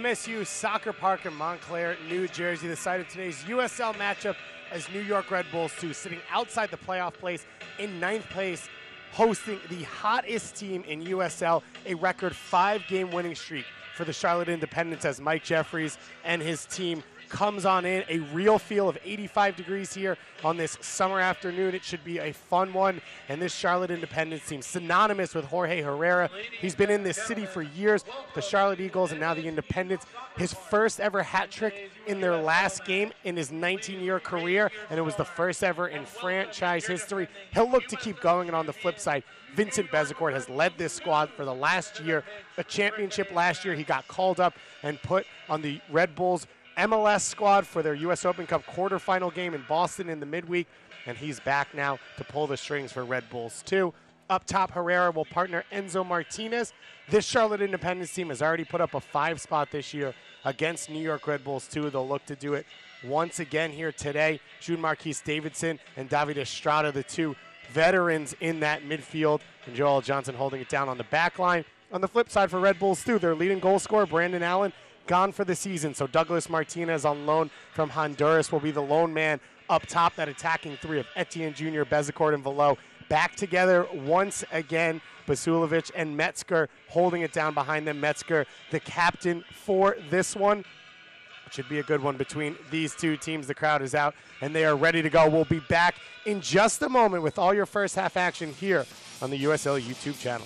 MSU Soccer Park in Montclair, New Jersey. The site of today's USL matchup as New York Red Bulls 2 sitting outside the playoff place in 9th place, hosting the hottest team in USL, a record 5-game winning streak for the Charlotte Independents as Mike Jeffries and his team comes on in. A real feel of 85 degrees here on this summer afternoon. It should be a fun one. And this Charlotte Independence team, synonymous with Jorge Herrera. He's been in this city for years, the Charlotte Eagles and now the Independents. His first ever hat trick in their last game in his 19-year career, and it was the first ever in franchise history. He'll look to keep going, and on the flip side, Vincent Bezecourt has led this squad for the last year. A championship last year, he got called up and put on the Red Bulls MLS squad for their U.S. Open Cup quarterfinal game in Boston in the midweek, and he's back now to pull the strings for Red Bulls 2. Up top, Herrera will partner Enzo Martinez. This Charlotte Independence team has already put up a 5 spot this year against New York Red Bulls 2. They'll look to do it once again here today. June Marquise Davidson and David Estrada, the two veterans in that midfield, and Joel Johnson holding it down on the back line. On the flip side for Red Bulls 2, their leading goal scorer, Brandon Allen, gone for the season, so Douglas Martinez on loan from Honduras will be the lone man up top. That attacking three of Etienne Jr., Bezecourt, and Velo back together once again. Basulovic and Metzger holding it down behind them. Metzger, the captain for this one. It should be a good one between these two teams. The crowd is out, and they are ready to go. We'll be back in just a moment with all your first half action here on the USL YouTube channel.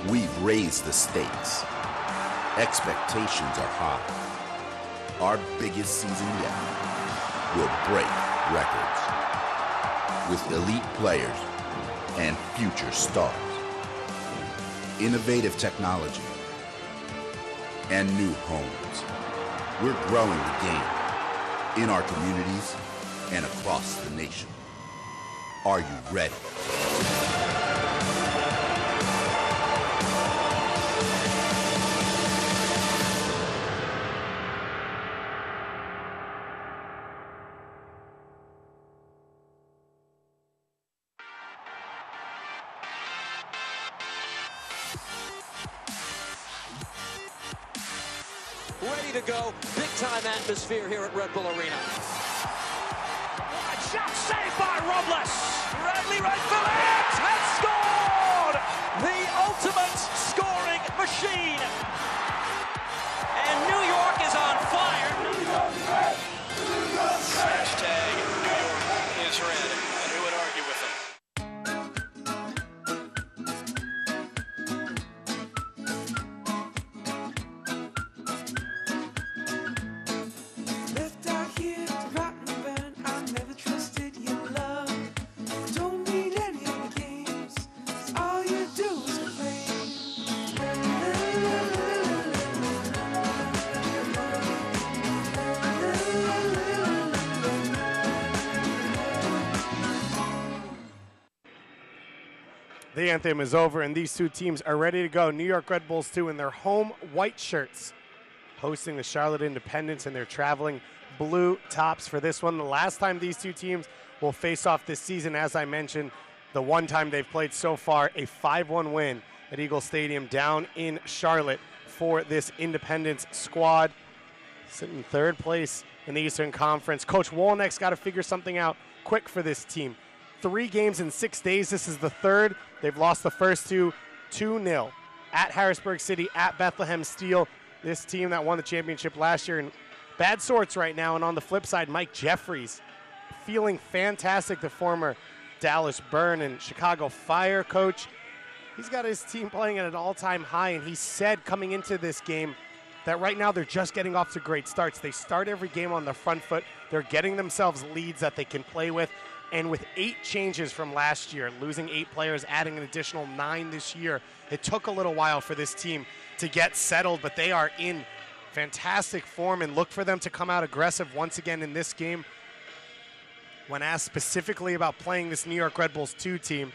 We've raised the stakes. Expectations are high. Our biggest season yet will break records with elite players and future stars, innovative technology, and new homes. We're growing the game in our communities and across the nation. Are you ready? Ready to go. Big-time atmosphere here at Red Bull Arena. Wide shot saved by Robles. Bradley Wright-Phillips has scored! The ultimate scoring machine. And New York is on fire. Hashtag New York is red. And who would argue with them? The anthem is over, and these two teams are ready to go. New York Red Bulls 2 in their home white shirts, hosting the Charlotte Independents in their traveling blue tops for this one. The last time these two teams will face off this season, as I mentioned, the one time they've played so far, a 5-1 win at Eagle Stadium down in Charlotte for this Independents squad. Sitting in 3rd place in the Eastern Conference. Coach Wolnick's got to figure something out quick for this team. 3 games in 6 days. This is the 3rd. They've lost the first 2, 2-0. At Harrisburg City, at Bethlehem Steel. This team that won the championship last year in bad sorts right now. And on the flip side, Mike Jeffries feeling fantastic, the former Dallas Burn and Chicago Fire coach. He's got his team playing at an all-time high, and he said coming into this game that right now they're just getting off to great starts. They start every game on the front foot. They're getting themselves leads that they can play with. And with 8 changes from last year, losing 8 players, adding an additional 9 this year, it took a little while for this team to get settled, but they are in fantastic form, and look for them to come out aggressive once again in this game. When asked specifically about playing this New York Red Bulls 2 team,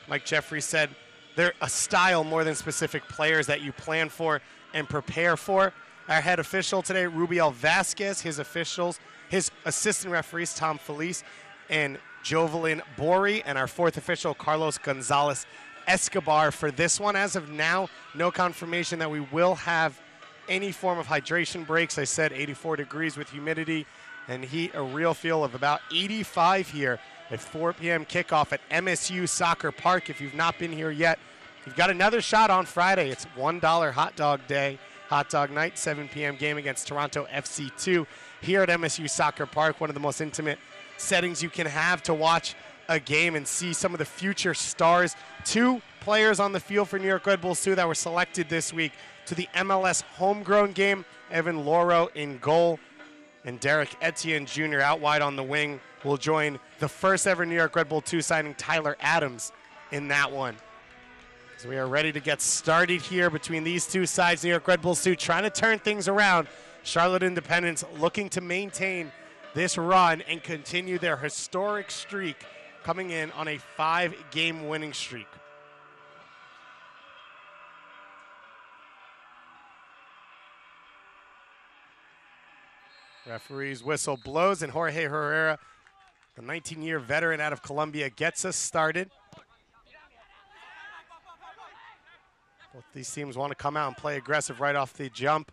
Mike Jeffries said they're a style more than specific players that you plan for and prepare for. Our head official today, Rubiel Vasquez, his assistant referees, Tom Felice and Jovelyn Bori, and our fourth official, Carlos Gonzalez Escobar, for this one. As of now, no confirmation that we will have any form of hydration breaks. I said 84 degrees with humidity and heat, a real feel of about 85 here at 4 p.m. kickoff at MSU Soccer Park. If you've not been here yet, you've got another shot on Friday. It's $1 hot dog day, hot dog night, 7 p.m. game against Toronto FC2 here at MSU Soccer Park, one of the most intimate settings you can have to watch a game and see some of the future stars. 2 players on the field for New York Red Bulls 2 that were selected this week to the MLS homegrown game. Evan Loro in goal and Derek Etienne Jr. out wide on the wing will join the first ever New York Red Bull 2 signing, Tyler Adams, in that one. So we are ready to get started here between these two sides. New York Red Bulls 2 trying to turn things around. Charlotte Independence looking to maintain this run and continue their historic streak, coming in on a 5-game winning streak. Referee's whistle blows, and Jorge Herrera, the 19-year veteran out of Colombia, gets us started. Both these teams want to come out and play aggressive right off the jump.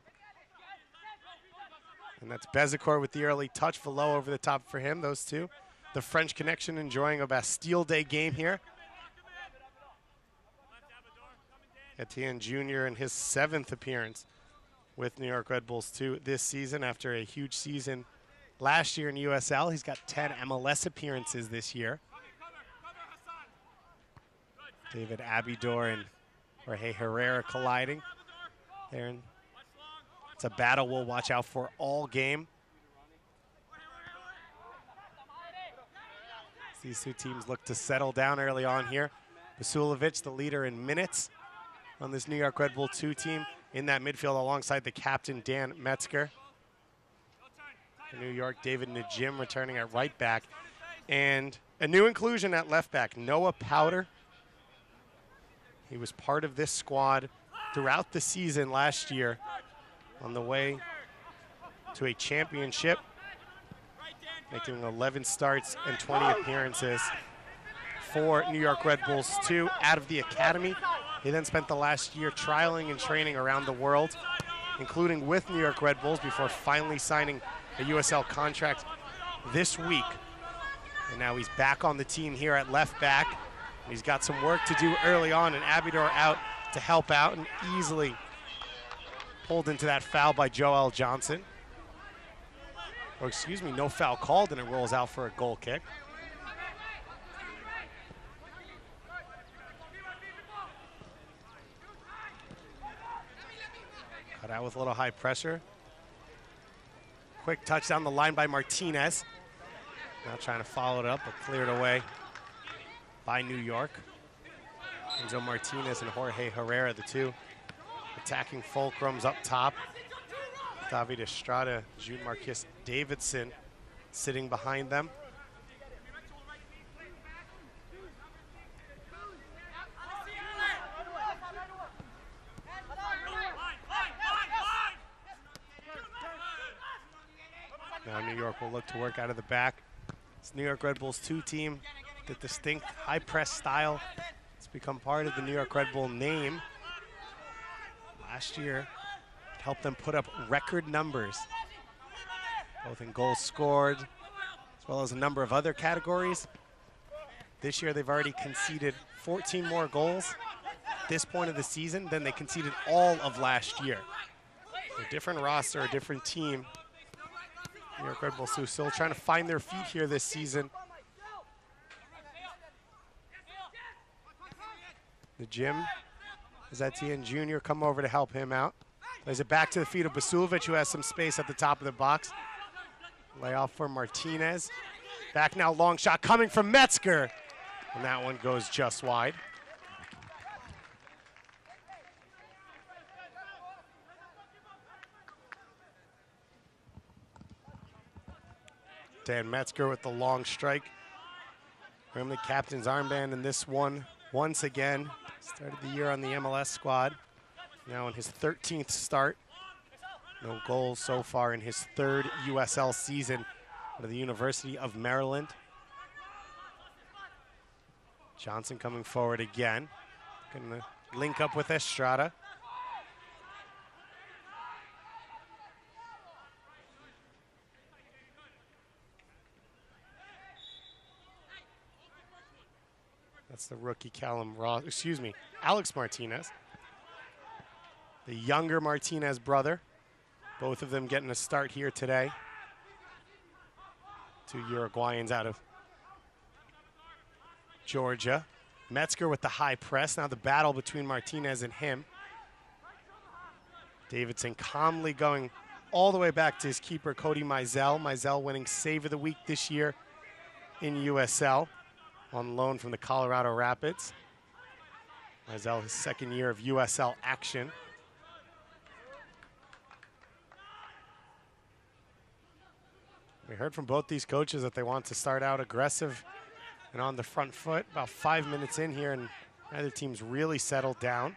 And that's Bezecourt with the early touch. Velo over the top for him, those two. The French connection enjoying a Bastille Day game here. Etienne Jr. in his 7th appearance with New York Red Bulls 2 this season after a huge season last year in USL. He's got 10 MLS appearances this year. David Abidor and Jorge Herrera colliding there. It's a battle we'll watch out for all game. These two teams look to settle down early on here. Vasilovic, the leader in minutes on this New York Red Bull 2 team, in that midfield alongside the captain, Dan Metzger. For New York, David Najim returning at right back. And a new inclusion at left back, Noah Powder. He was part of this squad throughout the season last year on the way to a championship, making 11 starts and 20 appearances for New York Red Bulls 2 out of the academy. He then spent the last year trialing and training around the world, including with New York Red Bulls, before finally signing a USL contract this week. And now he's back on the team here at left back. He's got some work to do early on, and Abidor out to help out and easily pulled into that foul by Joel Johnson. Or excuse me, no foul called, and it rolls out for a goal kick. Cut out with a little high pressure. Quick touch down the line by Martinez. Now trying to follow it up, but cleared away by New York. Enzo Martinez and Jorge Herrera, the two attacking fulcrums up top. David Estrada, Jude Marquis Davidson sitting behind them. Now New York will look to work out of the back. It's New York Red Bulls 2 team, the distinct high press style. It's become part of the New York Red Bull name. Last year, it helped them put up record numbers, both in goals scored, as well as a number of other categories. This year, they've already conceded 14 more goals at this point of the season than they conceded all of last year. A different roster, a different team. New York Red Bulls still trying to find their feet here this season. The gym is Etienne Jr. come over to help him out. Plays it back to the feet of Basilovic, who has some space at the top of the box. Lay off for Martinez. Back now, long shot coming from Metzger. And that one goes just wide. Dan Metzger with the long strike. Wearing the captain's armband in this one once again. Started the year on the MLS squad. Now in his 13th start. No goals so far in his 3rd USL season out of the University of Maryland. Johnson coming forward again. Gonna link up with Estrada. That's the rookie Alex Martinez. The younger Martinez brother. Both of them getting a start here today. 2 Uruguayans out of Georgia. Metzger with the high press. Now the battle between Martinez and him. Davidson calmly going all the way back to his keeper, Cody Mizell. Mizell winning Save of the Week this year in USL on loan from the Colorado Rapids. Mizell, his 2nd year of USL action. We heard from both these coaches that they want to start out aggressive and on the front foot. About 5 minutes in here, and neither team's really settled down.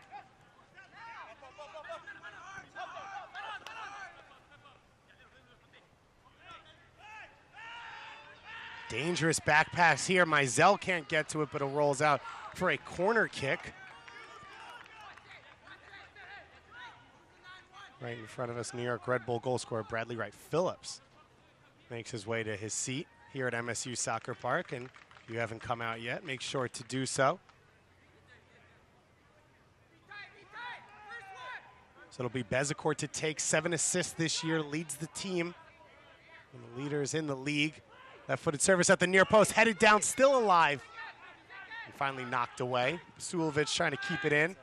Dangerous back pass here. Mizell can't get to it, but it rolls out for a corner kick. Right in front of us, New York Red Bull goal scorer Bradley Wright Phillips makes his way to his seat here at MSU Soccer Park, and if you haven't come out yet, make sure to do so. So it'll be Bezecourt to take 7 assists this year, leads the team. And the leaders in the league. Left-footed service at the near post, headed down, still alive. And finally knocked away. Sulovic trying to keep it in.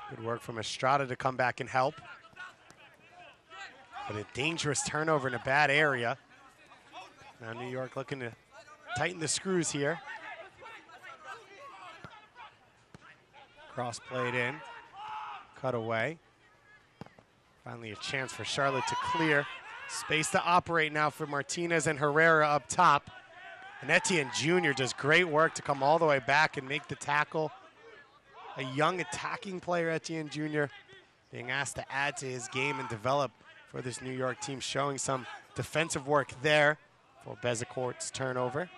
Good work from Estrada to come back and help. But a dangerous turnover in a bad area. Now New York looking to tighten the screws here. Cross played in, cut away. Finally a chance for Charlotte to clear. Space to operate now for Martinez and Herrera up top. And Etienne Jr. does great work to come all the way back and make the tackle. A young attacking player, Etienne Jr., being asked to add to his game and develop for this New York team, showing some defensive work there for Bezecourt's turnover.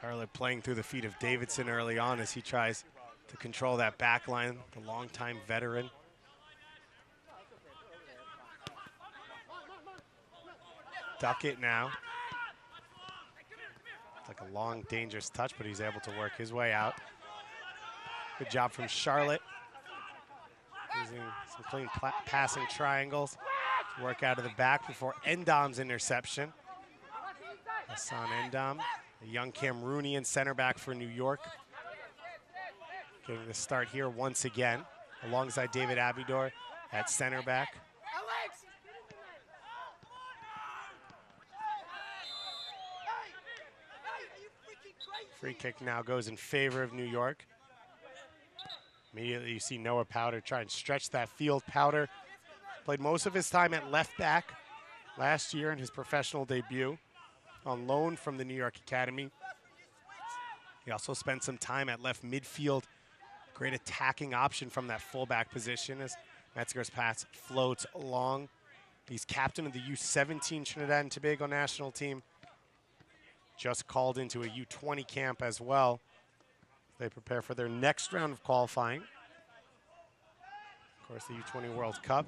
Charlotte playing through the feet of Davidson early on as he tries to control that back line, the longtime veteran. Duck it now. It's like a long, dangerous touch, but he's able to work his way out. Good job from Charlotte. Using some clean passing triangles to work out of the back before Endom's interception. Hassan Endom, a young Cameroonian center back for New York. Getting the start here once again, alongside David Abidor at center back. Free kick now goes in favor of New York. Immediately you see Noah Powder try and stretch that field. Powder played most of his time at left back last year in his professional debut on loan from the New York Academy. He also spent some time at left midfield. Great attacking option from that fullback position as Metzger's pass floats along. He's captain of the U17 Trinidad and Tobago national team. Just called into a U20 camp as well. They prepare for their next round of qualifying. Of course, the U20 World Cup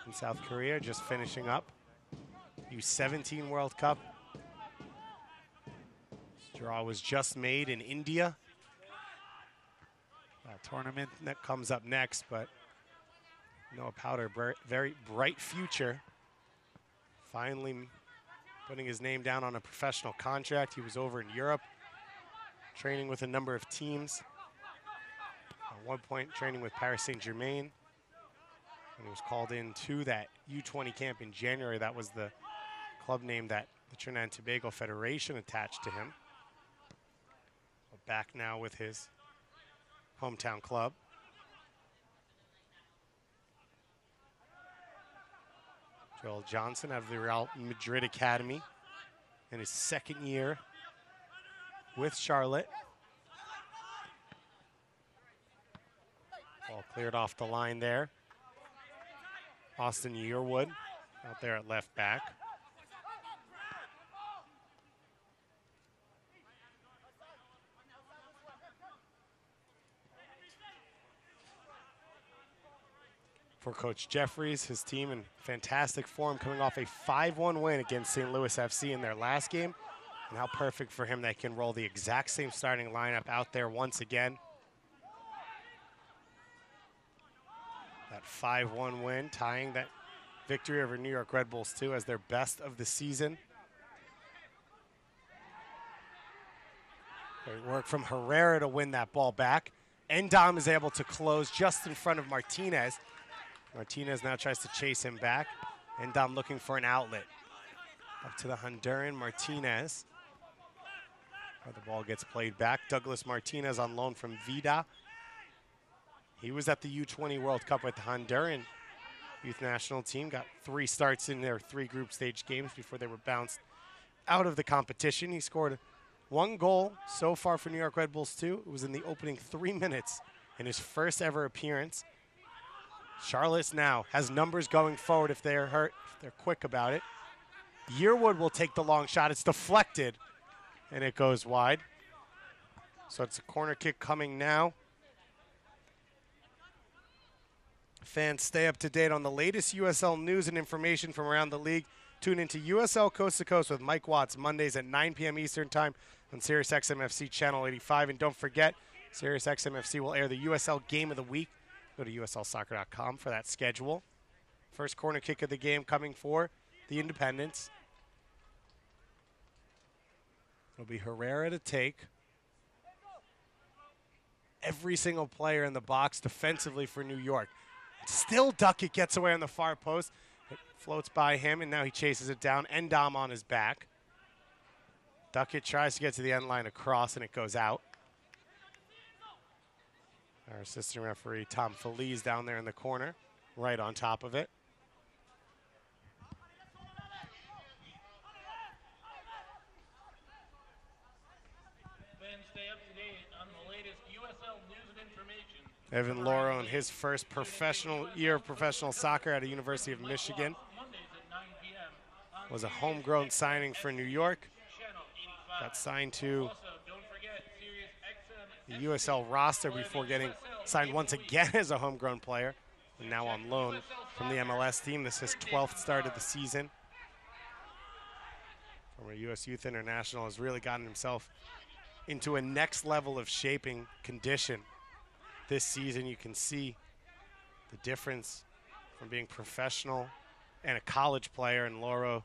in South Korea just finishing up. U17 World Cup. This draw was just made in India. A tournament that comes up next, but Noah Powder, very bright future. Finally putting his name down on a professional contract. He was over in Europe, training with a number of teams. At one point, training with Paris Saint-Germain. And he was called in to that U20 camp in January. That was the club name that the Trinidad and Tobago Federation attached to him. Back now with his hometown club. Joel Johnson out of the Real Madrid Academy in his second year with Charlotte. Ball cleared off the line there. Austin Yearwood out there at left back. For Coach Jeffries, his team in fantastic form, coming off a 5-1 win against St. Louis FC in their last game. And how perfect for him that he can roll the exact same starting lineup out there once again. That 5-1 win, tying that victory over New York Red Bulls too as their best of the season. Great work from Herrera to win that ball back. Endom is able to close just in front of Martinez. Martinez now tries to chase him back. Endom looking for an outlet. Up to the Honduran Martinez. The ball gets played back. Douglas Martinez on loan from Vida. He was at the U20 World Cup with the Honduran youth national team. Got 3 starts in their 3 group stage games before they were bounced out of the competition. He scored 1 goal so far for New York Red Bulls too. It was in the opening 3 minutes in his first ever appearance. Charlotte now has numbers going forward if they're hurt, if they're quick about it. Yearwood will take the long shot. It's deflected, and it goes wide. So it's a corner kick coming now. Fans, stay up to date on the latest USL news and information from around the league. Tune into USL Coast to Coast with Mike Watts Mondays at 9 p.m. Eastern Time on SiriusXM-FC Channel 85. And don't forget, SiriusXM-FC will air the USL Game of the Week. Go to USLsoccer.com for that schedule. First corner kick of the game coming for the Independents. It'll be Herrera to take. Every single player in the box defensively for New York. Still Duckett gets away on the far post. It floats by him, and now he chases it down. Endom on his back. Duckett tries to get to the end line across, and it goes out. Our assistant referee, Tom Feliz, down there in the corner, right on top of it. Fans, stay up to date on the latest USL news and information. Evan Loro in his first year of professional soccer at the University of Michigan. Was a homegrown signing for New York. Got signed to the USL roster before getting signed once again as a homegrown player, and now on loan from the MLS team. This is his 12th start of the season. Former U.S. Youth International has really gotten himself into a next level of shaping condition this season. You can see the difference from being professional and a college player, and Loro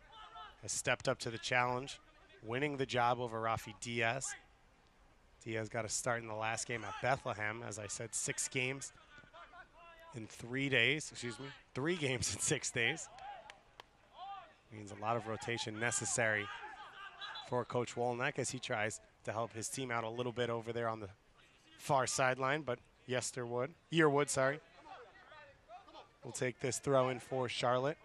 has stepped up to the challenge, winning the job over Rafi Diaz. Diaz got a start in the last game at Bethlehem. As I said, 6 games in 3 days. 3 games in 6 days. Means a lot of rotation necessary for Coach Wolnick as he tries to help his team out a little bit over there on the far sideline. But Yearwood, will take this throw in for Charlotte.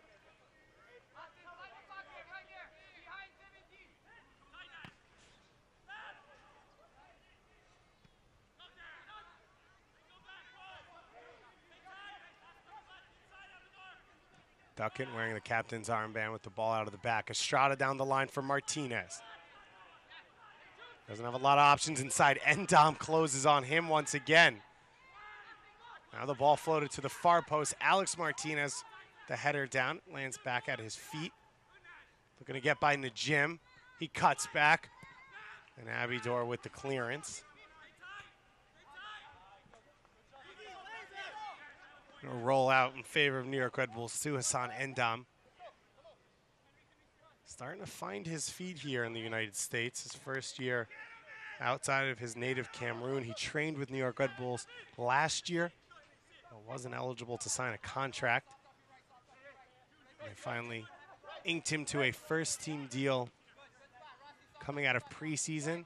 Duckett wearing the captain's armband with the ball out of the back. Estrada down the line for Martinez. Doesn't have a lot of options inside. Endom closes on him once again. Now the ball floated to the far post. Alex Martinez, the header down, lands back at his feet. Looking to get by Najim. He cuts back. And Abidor with the clearance. Gonna roll out in favor of New York Red Bulls to Hassan Endom. Starting to find his feet here in the United States. His first year outside of his native Cameroon. He trained with New York Red Bulls last year, but wasn't eligible to sign a contract. And they finally inked him to a first-team deal coming out of preseason.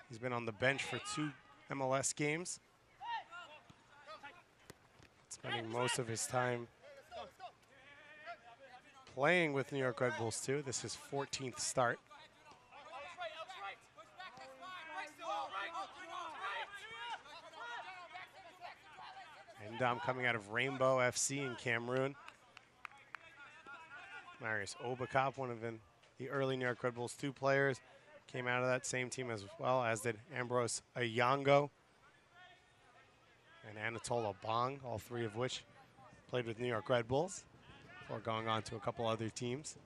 He's been on the bench for 2 MLS games. Spending most of his time playing with New York Red Bulls too. This is his 14th start. And coming out of Rainbow FC in Cameroon. Marius Obakop, one of the early New York Red Bulls 2 players, came out of that same team as well, as did Ambrose Ayango and Anatole Bong, all 3 of which played with New York Red Bulls before going on to a couple other teams.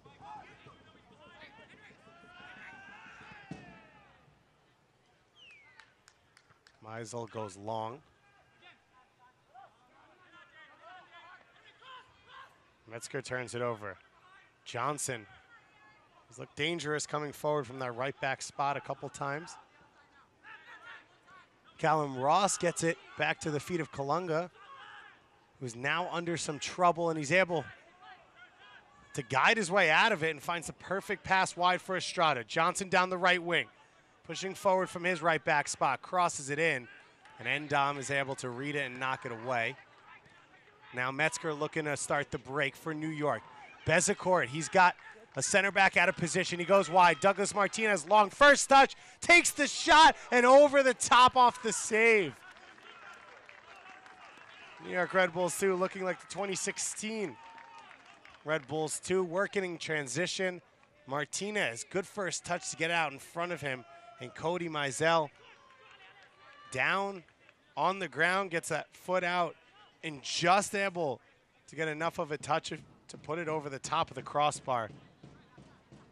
Meisel goes long. Metzger turns it over. Johnson has looked dangerous coming forward from that right back spot a couple times. Callum Ross gets it back to the feet of Kalunga, who's now under some trouble, and he's able to guide his way out of it and finds the perfect pass wide for Estrada. Johnson down the right wing, pushing forward from his right back spot, crosses it in, and Endom is able to read it and knock it away. Now Metzger looking to start the break for New York. Bezecourt, he's got a center back out of position. He goes wide. Douglas Martinez, long first touch, takes the shot, and over the top off the save. New York Red Bulls 2 looking like the 2016 Red Bulls 2, working in transition. Martinez, good first touch to get out in front of him, and Cody Meisel down on the ground, gets that foot out, and just able to get enough of a touch to put it over the top of the crossbar.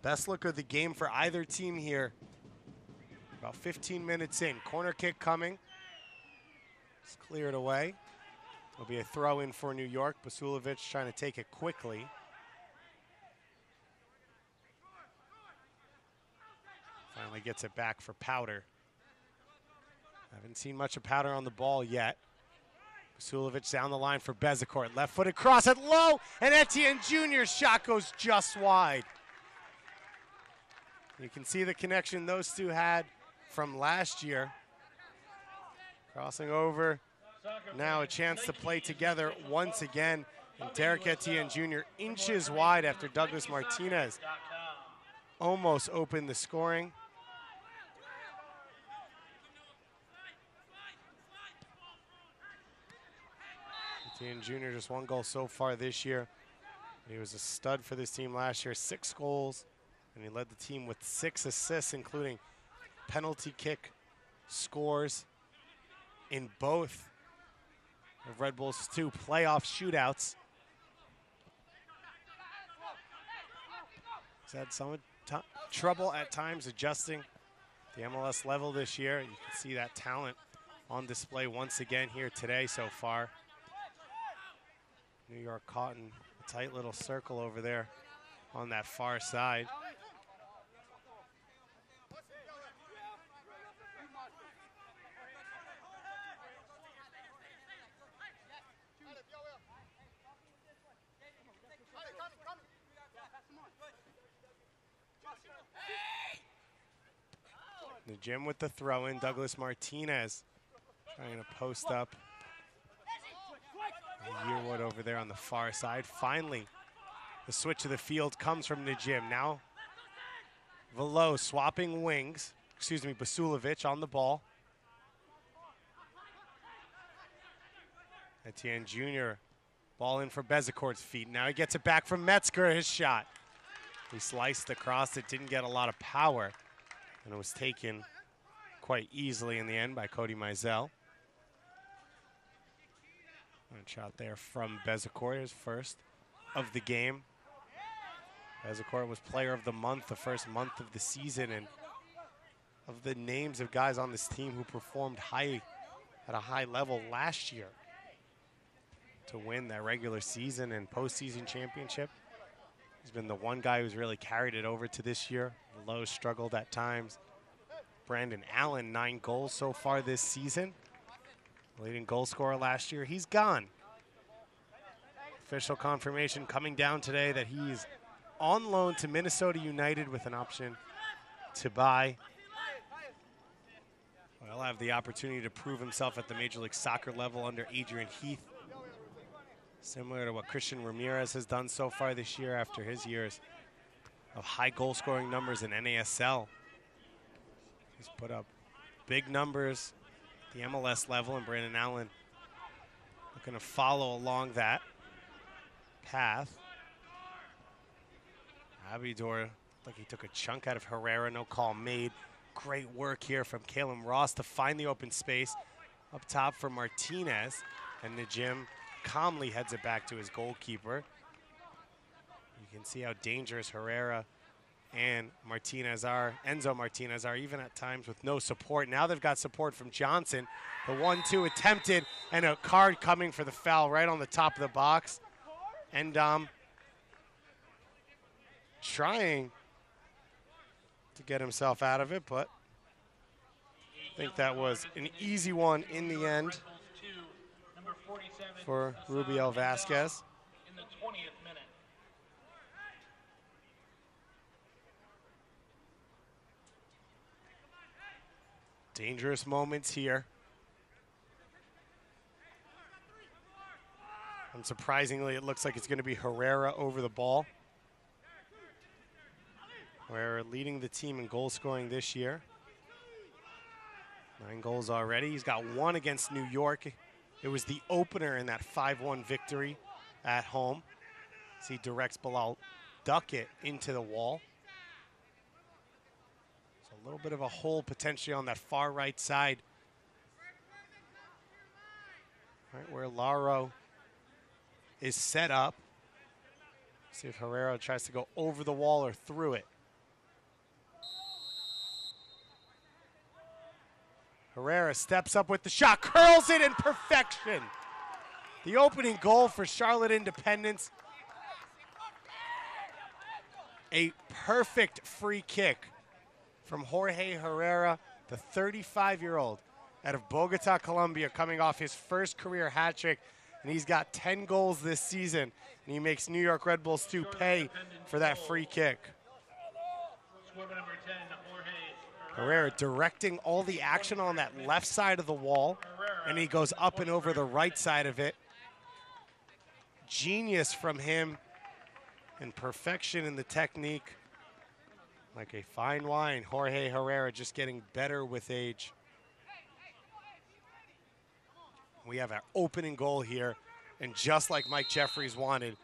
Best look of the game for either team here. About 15 minutes in. Corner kick coming. It's cleared away. It'll be a throw in for New York. Basulovic trying to take it quickly. Finally gets it back for Powder. Haven't seen much of Powder on the ball yet. Basulovic down the line for Bezecourt. Left-footed cross at low, and Etienne Jr.'s shot goes just wide. You can see the connection those two had from last year. Crossing over. Now a chance to play together once again. And Derek Etienne Jr. inches wide after Douglas Martinez almost opened the scoring. Etienne Jr. just 1 goal so far this year. He was a stud for this team last year, 6 goals, and he led the team with 6 assists, including penalty kick scores in both of Red Bulls 2 playoff shootouts. He's had some trouble at times adjusting the MLS level this year. You can see that talent on display once again here today so far. New York caught in a tight little circle over there on that far side. The Jim with the throw in. Douglas Martinez trying to post up. Yearwood over there on the far side. Finally, the switch of the field comes from Najim. Now, Velo swapping wings. Excuse me, Basulovic on the ball. Etienne Jr. ball in for Bezecourt's feet. Now he gets it back from Metzger, his shot. He sliced across it, didn't get a lot of power, and it was taken quite easily in the end by Cody Meisel. Good shot there from Bezecourt, his first of the game. Bezecourt was player of the month, the first month of the season, and of the names of guys on this team who performed at a high level last year to win that regular season and postseason championship. He's been the one guy who's really carried it over to this year. Lowe struggled at times. Brandon Allen, 9 goals so far this season. Leading goal scorer last year, he's gone. Official confirmation coming down today that he's on loan to Minnesota United with an option to buy. He'll have the opportunity to prove himself at the Major League Soccer level under Adrian Heath. Similar to what Christian Ramirez has done so far this year after his years of high goal scoring numbers in NASL. He's put up big numbers at the MLS level, and Brandon Allen looking to follow along that path. Abidor, like he took a chunk out of Herrera, no call made. Great work here from Caleb Ross to find the open space up top for Martinez, and Najim calmly heads it back to his goalkeeper. You can see how dangerous Herrera and Martinez are, Enzo Martinez are, even at times with no support. Now they've got support from Johnson. The 1-2 attempted, and a card coming for the foul right on the top of the box. And trying to get himself out of it, but I think that was an easy one in the end for Rubiel Vasquez. In the 20th minute. Dangerous moments here. Unsurprisingly, it looks like it's going to be Herrera over the ball. Herrera leading the team in goal scoring this year. 9 goals already. He's got 1 against New York. It was the opener in that 5-1 victory at home. As he directs Bilal Duckett into the wall. So a little bit of a hole potentially on that far right side. Right where Laro is set up. See if Herrera tries to go over the wall or through it. Herrera steps up with the shot, curls it in perfection. The opening goal for Charlotte Independence. A perfect free kick from Jorge Herrera, the 35-year-old out of Bogota, Colombia, coming off his first career hat trick. And he's got 10 goals this season. And he makes New York Red Bulls 2 pay for that free kick. Scoreboard number 10, Jorge Herrera directing all the action on that left side of the wall, and he goes up and over the right side of it. Genius from him, and perfection in the technique. Like a fine wine, Jorge Herrera just getting better with age. We have our opening goal here, and just like Mike Jeffries wanted,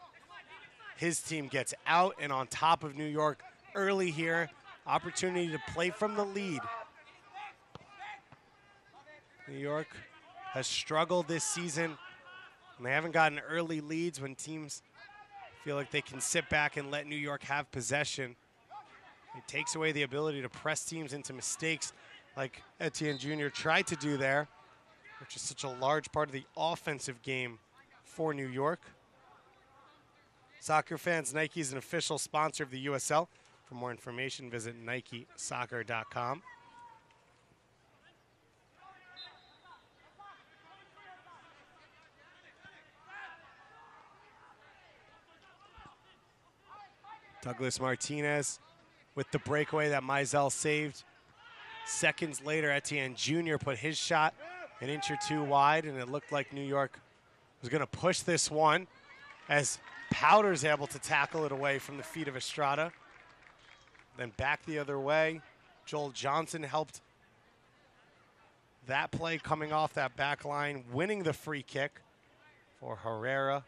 his team gets out and on top of New York early here. Opportunity to play from the lead. New York has struggled this season, and they haven't gotten early leads when teams feel like they can sit back and let New York have possession. It takes away the ability to press teams into mistakes like Etienne Jr. tried to do there, which is such a large part of the offensive game for New York. Soccer fans, Nike is an official sponsor of the USL. For more information, visit NikeSoccer.com. Douglas Martinez with the breakaway that Mizell saved. Seconds later, Etienne Jr. put his shot an inch or two wide, and it looked like New York was going to push this one as Powder's able to tackle it away from the feet of Estrada. Then back the other way. Joel Johnson helped that play coming off that back line, winning the free kick for Herrera.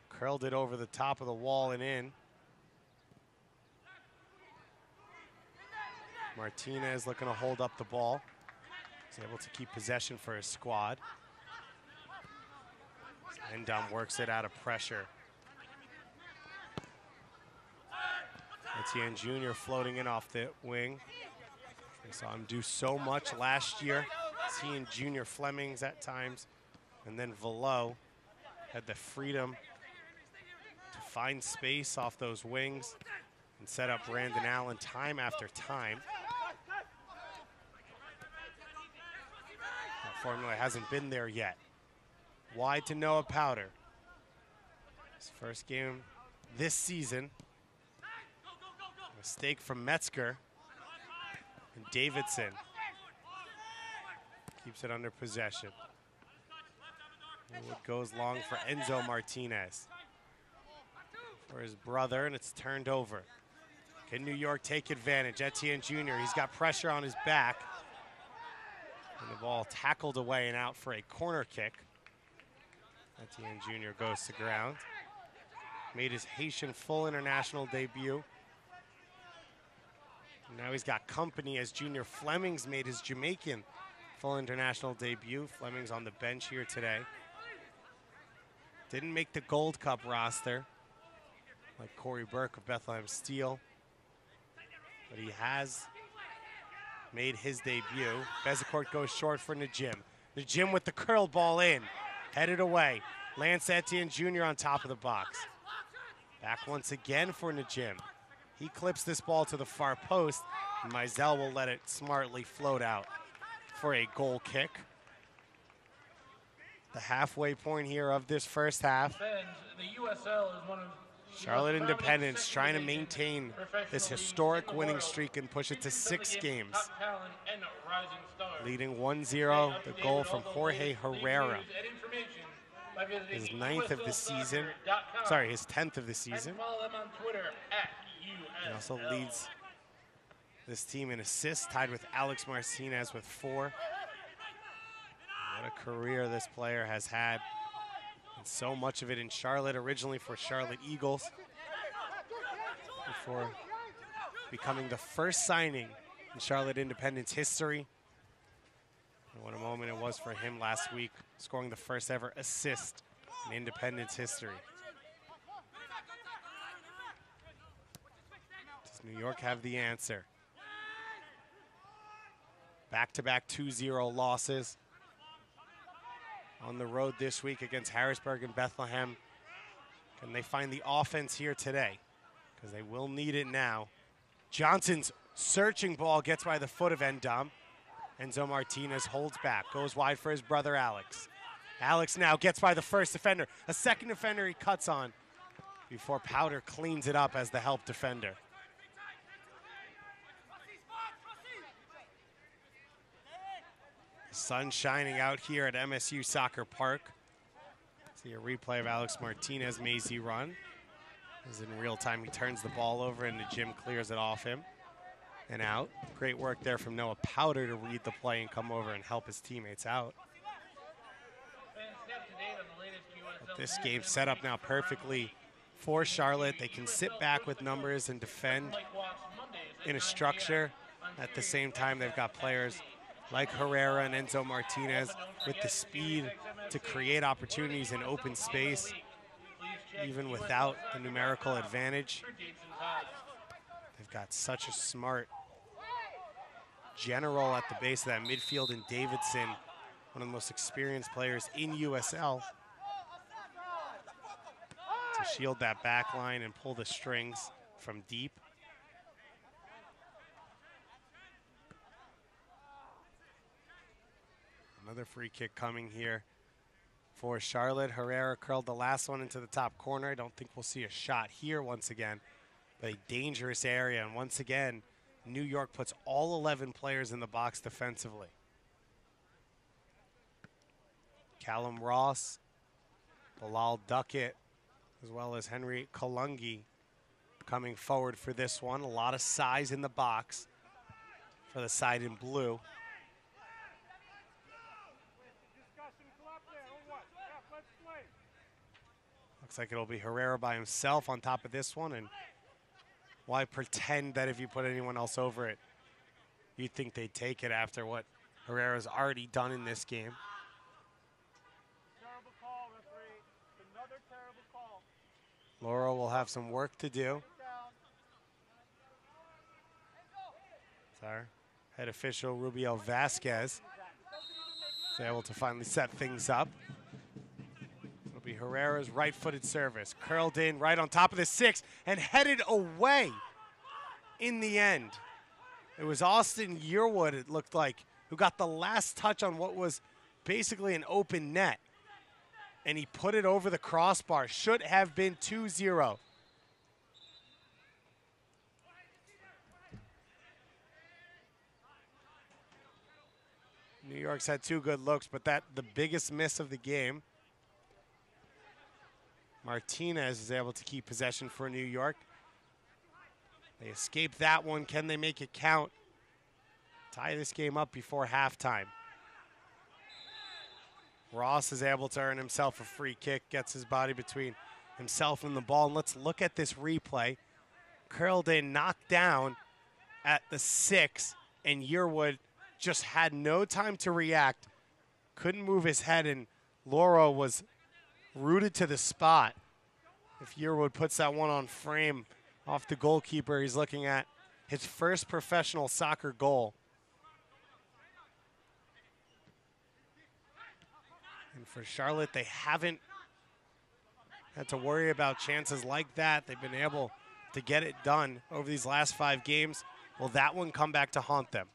Curled it over the top of the wall and in. Martinez looking to hold up the ball. He's able to keep possession for his squad. Endom works it out of pressure. Etienne Jr. floating in off the wing. We saw him do so much last year. He and Junior Flemings at times. And then Velo had the freedom to find space off those wings and set up Brandon Allen time after time. That formula hasn't been there yet. Wide to Noah Powder. His first game this season. Mistake from Metzger. And Davidson keeps it under possession. Wood goes long for Enzo Martinez for his brother, and it's turned over. Can New York take advantage? Etienne Jr., he's got pressure on his back. And the ball tackled away and out for a corner kick. Etienne Jr. goes to ground. Made his Haitian full international debut. And now he's got company as Junior Fleming's made his Jamaican full international debut. Fleming's on the bench here today. Didn't make the Gold Cup roster like Corey Burke of Bethlehem Steel, but he has made his debut. Bezecourt goes short for Najim. Najim with the curl ball in, headed away. Lance Etienne Jr. on top of the box. Back once again for Najim. He clips this ball to the far post, and Mizell will let it smartly float out for a goal kick. The halfway point here of this first half. The USL is one of Charlotte Independence trying to maintain this historic winning streak and push it to 6 games. Leading 1-0, the goal from Jorge Herrera. His 9th of the season. Sorry, his 10th of the season. He also leads this team in assists, tied with Alex Martinez with 4. What a career this player has had. And so much of it in Charlotte, originally for Charlotte Eagles, before becoming the first signing in Charlotte Independence history. And what a moment it was for him last week, scoring the first ever assist in Independence history. Does New York have the answer? Back-to-back 2-0 losses on the road this week against Harrisburg and Bethlehem. Can they find the offense here today? Because they will need it now. Johnson's searching ball gets by the foot of Endom. Enzo Martinez holds back, goes wide for his brother Alex. Alex now gets by the first defender. A second defender he cuts on before Powder cleans it up as the help defender. Sun shining out here at MSU Soccer Park. See a replay of Alex Martinez mazy run. As in real time, he turns the ball over and the Jim clears it off him and out. Great work there from Noah Powder to read the play and come over and help his teammates out. But this game set up now perfectly for Charlotte. They can sit back with numbers and defend in a structure. At the same time, they've got players like Herrera and Enzo Martinez with the speed to create opportunities in open space, even without the numerical advantage. They've got such a smart general at the base of that midfield in Davidson, one of the most experienced players in USL, to shield that back line and pull the strings from deep. Another free kick coming here for Charlotte. Herrera curled the last one into the top corner. I don't think we'll see a shot here once again, but a dangerous area. And once again, New York puts all 11 players in the box defensively. Callum Ross, Bilal Duckett, as well as Henry Kalungi coming forward for this one. A lot of size in the box for the side in blue. Looks like it'll be Herrera by himself on top of this one, and why pretend that if you put anyone else over it, you'd think they'd take it after what Herrera's already done in this game. Terrible call, referee. Another terrible call. Laurel will have some work to do. Our head official, Rubiel Vasquez, is able to finally set things up. It'll be Herrera's right-footed service. Curled in right on top of the 6 and headed away in the end. It was Austin Yearwood, it looked like, who got the last touch on what was basically an open net. And he put it over the crossbar. Should have been 2-0. New York's had 2 good looks, but the biggest miss of the game. Martinez is able to keep possession for New York. They escape that one. Can they make it count? Tie this game up before halftime. Ross is able to earn himself a free kick, gets his body between himself and the ball. And let's look at this replay. Curled in, knocked down at the 6, and Yearwood just had no time to react. Couldn't move his head, and Lauro was rooted to the spot. If Yearwood puts that one on frame off the goalkeeper, he's looking at his first professional soccer goal. And for Charlotte, they haven't had to worry about chances like that. They've been able to get it done over these last 5 games. Will that one come back to haunt them?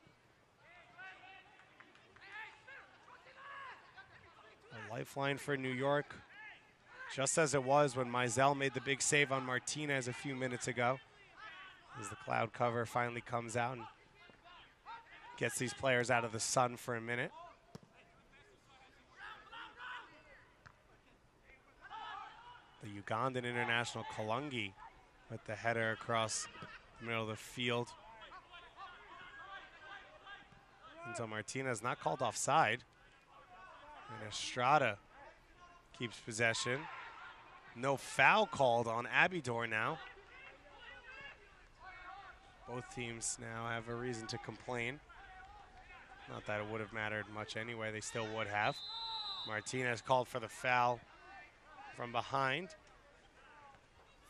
A lifeline for New York, just as it was when Mizell made the big save on Martinez a few minutes ago. As the cloud cover finally comes out and gets these players out of the sun for a minute. The Ugandan international Kalungi with the header across the middle of the field. Until Martinez not called offside. And Estrada keeps possession. No foul called on Abidor now. Both teams now have a reason to complain. Not that it would have mattered much anyway, they still would have. Martinez called for the foul from behind.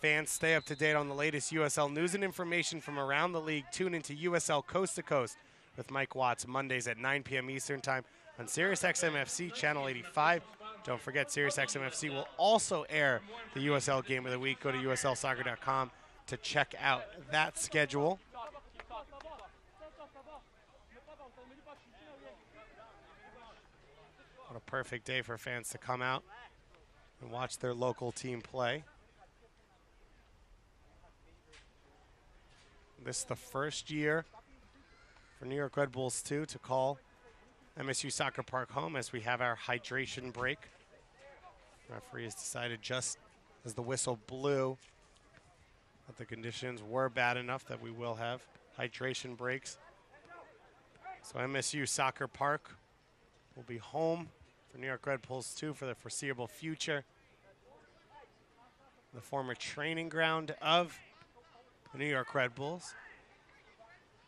Fans, stay up to date on the latest USL news and information from around the league. Tune into USL Coast to Coast with Mike Watts Mondays at 9 p.m. Eastern Time on SiriusXM FC Channel 85. Don't forget, SiriusXM FC will also air the USL Game of the Week. Go to uslsoccer.com to check out that schedule. What a perfect day for fans to come out and watch their local team play. This is the first year for New York Red Bulls, too, to call MSU Soccer Park home as we have our hydration break. Referee has decided, just as the whistle blew, that the conditions were bad enough that we will have hydration breaks. So MSU Soccer Park will be home for New York Red Bulls, too, for the foreseeable future. The former training ground of the New York Red Bulls.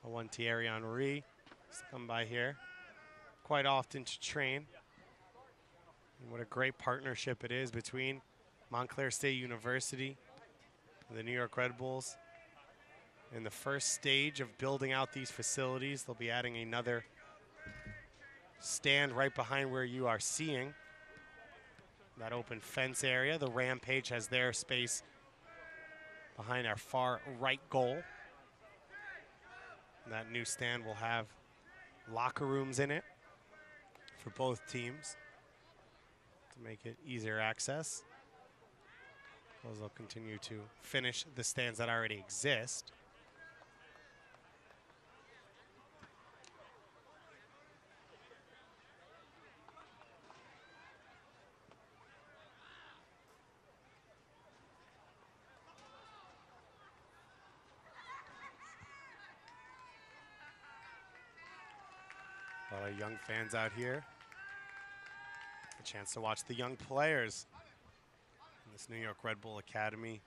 One Thierry Henry has come by here quite often to train. And what a great partnership it is between Montclair State University and the New York Red Bulls. In the first stage of building out these facilities, they'll be adding another stand right behind where you are seeing that open fence area. The Rampage has their space behind our far right goal. And that new stand will have locker rooms in it for both teams to make it easier access. Those will continue to finish the stands that already exist. A lot of young fans out here. A chance to watch the young players in this New York Red Bull Academy.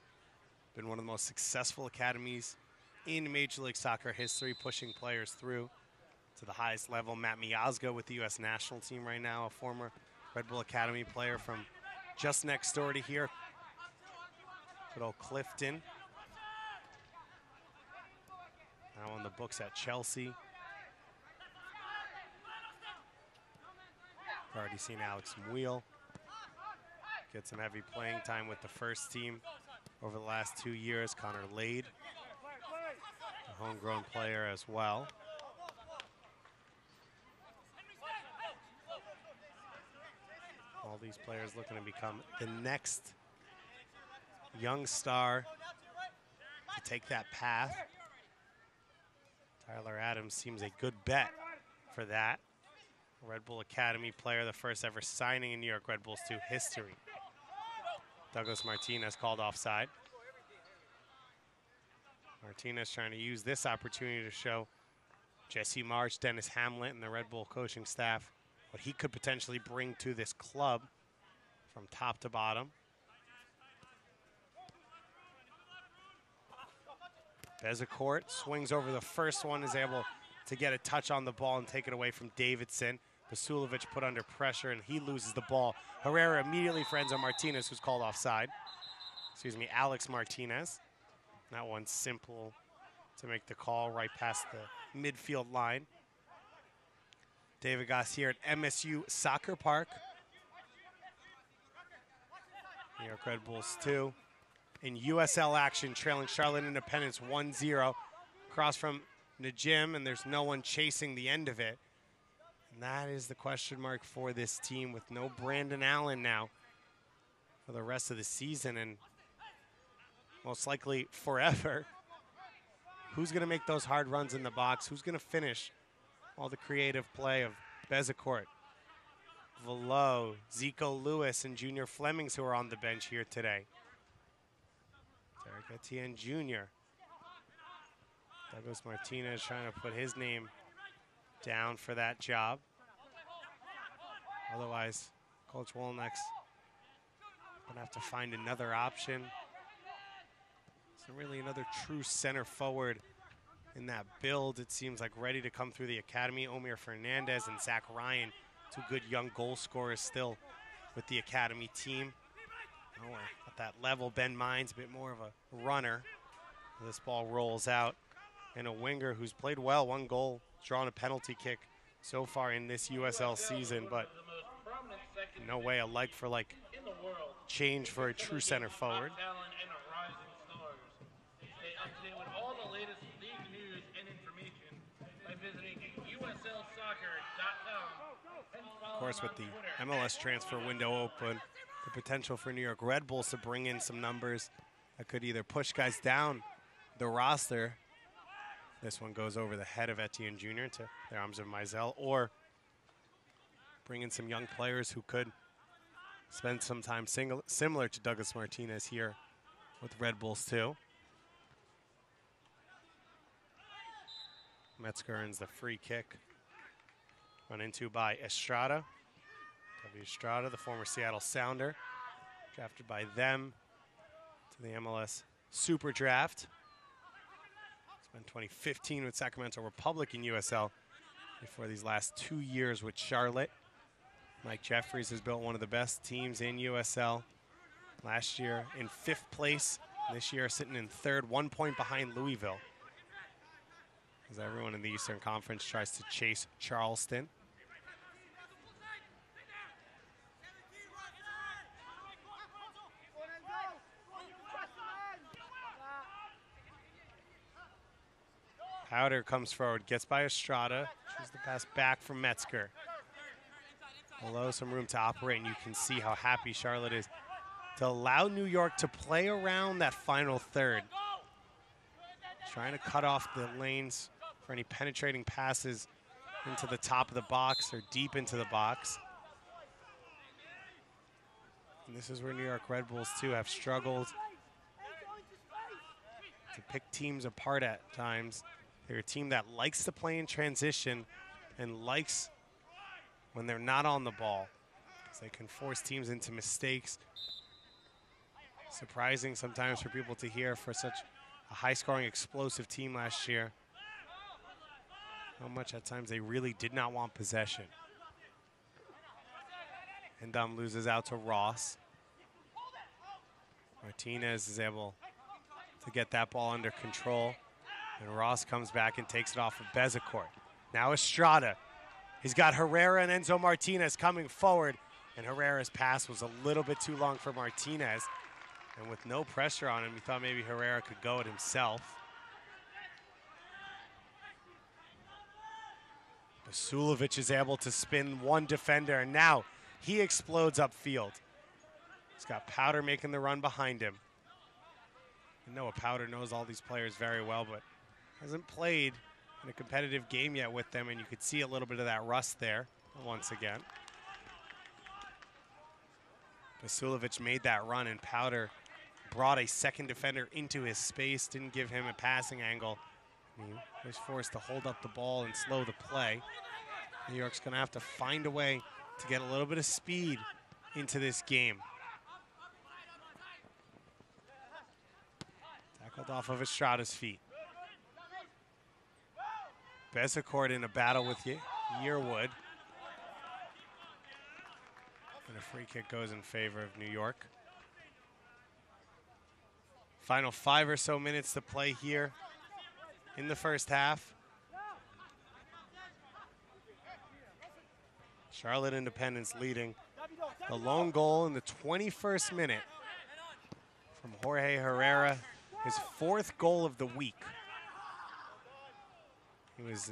Been one of the most successful academies in Major League Soccer history, pushing players through to the highest level. Matt Miazga with the U.S. national team right now, a former Red Bull Academy player from just next door to here. Good old Clifton. Now on the books at Chelsea. Already seen Alex Muil get some heavy playing time with the first team over the last 2 years. Connor Lade, a homegrown player as well. All these players looking to become the next young star to take that path. Tyler Adams seems a good bet for that. Red Bull Academy player, the first ever signing in New York Red Bulls 2 history. Douglas Martinez called offside. Martinez trying to use this opportunity to show Jesse March, Dennis Hamlet, and the Red Bull coaching staff what he could potentially bring to this club from top to bottom. Bezecourt swings over the first one, is able to get a touch on the ball and take it away from Davidson. Vasilovic put under pressure, and he loses the ball. Herrera immediately for Enzo Martinez, who's called offside. Excuse me, Alex Martinez. That one's simple to make the call right past the midfield line. David Goss here at MSU Soccer Park. New York Red Bulls 2. In USL action, trailing Charlotte Independence 1-0. Cross from Najim, and there's no one chasing the end of it. And that is the question mark for this team, with no Brandon Allen now for the rest of the season, and most likely forever. Who's going to make those hard runs in the box? Who's going to finish all the creative play of Bezecourt, Velo, Zico Lewis, and Junior Flemings, who are on the bench here today? Derek Etienne Jr. Douglas Martinez trying to put his name down for that job. Otherwise, Coach Wolnick's going to have to find another option. So really another true center forward in that build. It seems like ready to come through the academy. Omir Fernandez and Zach Ryan, two good young goal scorers still with the academy team. Oh, at that level, Ben Mines, a bit more of a runner. This ball rolls out. And a winger who's played well, one goal, drawn a penalty kick so far in this USL season, but no way a like for like change for a true center forward. Of course, with the MLS transfer window open, the potential for New York Red Bulls to bring in some numbers that could either push guys down the roster. This one goes over the head of Etienne Jr. to the arms of Mizell, or bring in some young players who could spend some time similar to Douglas Martinez here with Red Bulls 2. Metzger earns the free kick. Run into by Estrada. W. Estrada, the former Seattle Sounder, drafted by them to the MLS Super Draft. Spent 2015 with Sacramento Republic in USL before these last 2 years with Charlotte. Mike Jeffries has built one of the best teams in USL. Last year in 5th place, this year sitting in 3rd, 1 point behind Louisville, as everyone in the Eastern Conference tries to chase Charleston. Powder comes forward, gets by Estrada, chooses the pass back from Metzger. Below, some room to operate, and you can see how happy Charlotte is to allow New York to play around that final third. Trying to cut off the lanes for any penetrating passes into the top of the box or deep into the box. And this is where New York Red Bulls, too, have struggled to pick teams apart at times. They're a team that likes to play in transition and likes when they're not on the ball, because they can force teams into mistakes. Surprising sometimes for people to hear for such a high-scoring, explosive team last year, how much at times they really did not want possession. And loses out to Ross. Martinez is able to get that ball under control. And Ross comes back and takes it off of Bezecourt. Now Estrada. He's got Herrera and Enzo Martinez coming forward. And Herrera's pass was a little bit too long for Martinez. And with no pressure on him, he thought maybe Herrera could go it himself. Vasilovic is able to spin one defender, and now he explodes upfield. He's got Powder making the run behind him. I know Powder knows all these players very well, but hasn't played in a competitive game yet with them, and you could see a little bit of that rust there. once again. Vasilovic made that run, and Powder brought a second defender into his space, didn't give him a passing angle. He was forced to hold up the ball and slow the play. New York's going to have to find a way to get a little bit of speed into this game. Tackled off of Estrada's feet. Bezecourt in a battle with Yearwood. And a free kick goes in favor of New York. Final 5 or so minutes to play here in the first half. Charlotte Independence leading. The lone goal in the 21st minute from Jorge Herrera, his 4th goal of the week. He was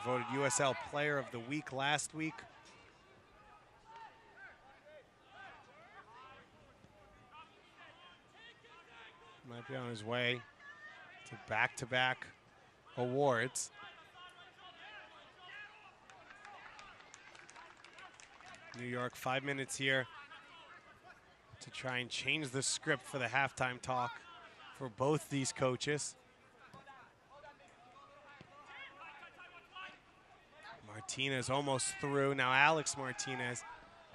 voted USL Player of the Week last week. Might be on his way to back-to-back awards. New York, 5 minutes here to try and change the script for the halftime talk for both these coaches. Martinez almost through. Now Alex Martinez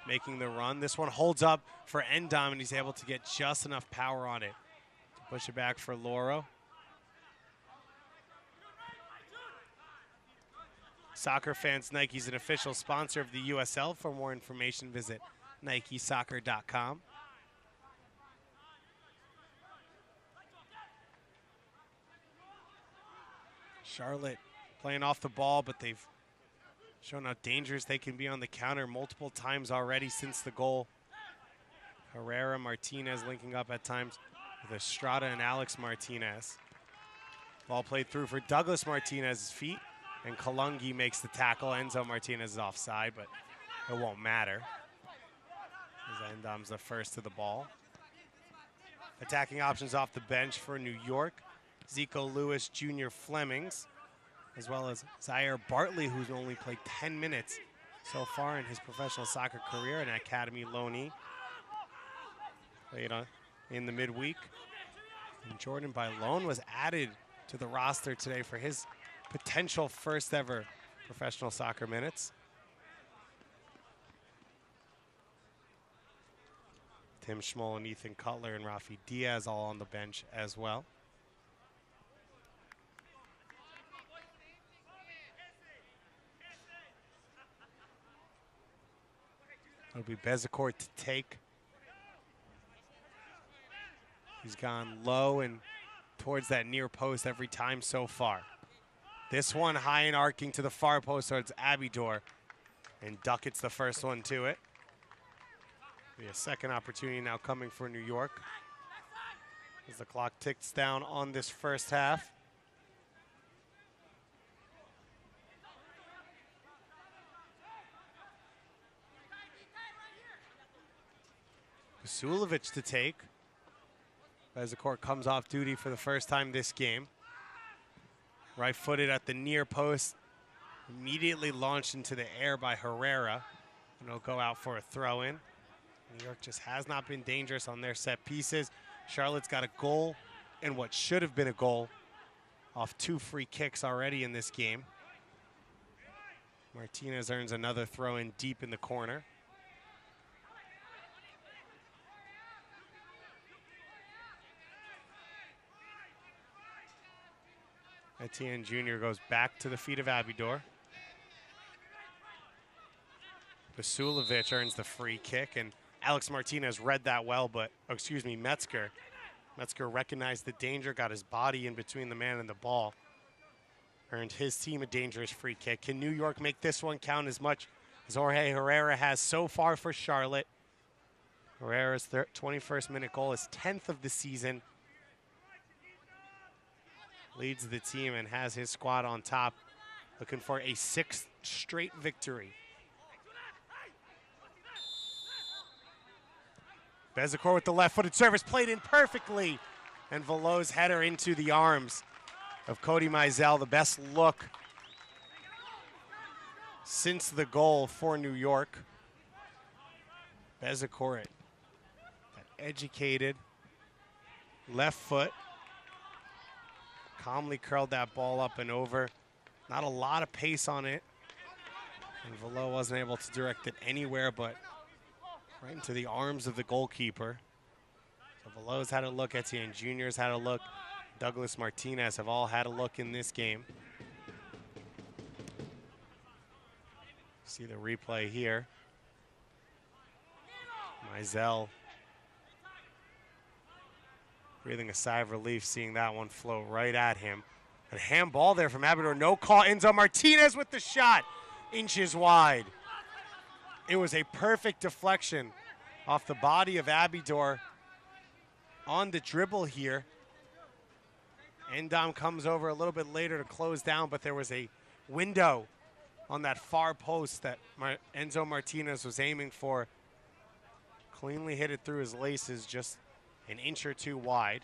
making the run. This one holds up for Endom, and he's able to get just enough power on it to push it back for Loro. Soccer Fans Nike is an official sponsor of the USL. For more information, visit NikeSoccer.com. Charlotte playing off the ball, but they've shown how dangerous they can be on the counter multiple times already since the goal. Herrera, Martinez linking up at times with Estrada and Alex Martinez. Ball played through for Douglas Martinez's feet, and Kalungi makes the tackle. Enzo Martinez is offside, but it won't matter, as Endom's the first to the ball. Attacking options off the bench for New York: Zico Lewis, Junior Flemings, as well as Zaire Bartley, who's only played 10 minutes so far in his professional soccer career, an academy loanee. Played in the midweek. And Jordan Bailon was added to the roster today for his potential first ever professional soccer minutes. Tim Schmoll and Ethan Cutler and Rafi Diaz all on the bench as well. It'll be Bezecourt to take. He's gone low and towards that near post every time so far. This one high and arcing to the far post towards Abidor. And Duckett's the first one to it. Be a second opportunity now coming for New York as the clock ticks down on this first half. Vasilovic to take. Bezecourt comes off duty for the first time this game. Right-footed at the near post. Immediately launched into the air by Herrera. And he'll go out for a throw-in. New York just has not been dangerous on their set pieces. Charlotte's got a goal and what should have been a goal off 2 free kicks already in this game. Martinez earns another throw-in deep in the corner. Etienne Jr. goes back to the feet of Abidor. Vasilovic earns the free kick, and Alex Martinez read that well, but, Metzger. Metzger recognized the danger, got his body in between the man and the ball. Earned his team a dangerous free kick. Can New York make this one count as much as Jorge Herrera has so far for Charlotte? Herrera's 21st minute goal, his 10th of the season. Leads the team and has his squad on top, looking for a 6th straight victory. Bezecourt with the left-footed service, played in perfectly, and Velo's header into the arms of Cody Mizell. The best look since the goal for New York. Bezecourt, that educated left foot, calmly curled that ball up and over. Not a lot of pace on it. And Velo wasn't able to direct it anywhere but right into the arms of the goalkeeper. So Velo's had a look, Etienne Jr.'s had a look, Douglas Martinez have all had a look in this game. See the replay here. Mizell breathing a sigh of relief seeing that one float right at him. A handball there from Abidor, no call. Enzo Martinez with the shot, inches wide. It was a perfect deflection off the body of Abidor on the dribble here. Endom comes over a little bit later to close down, but there was a window on that far post that Enzo Martinez was aiming for. Cleanly hit it through his laces, just an inch or two wide.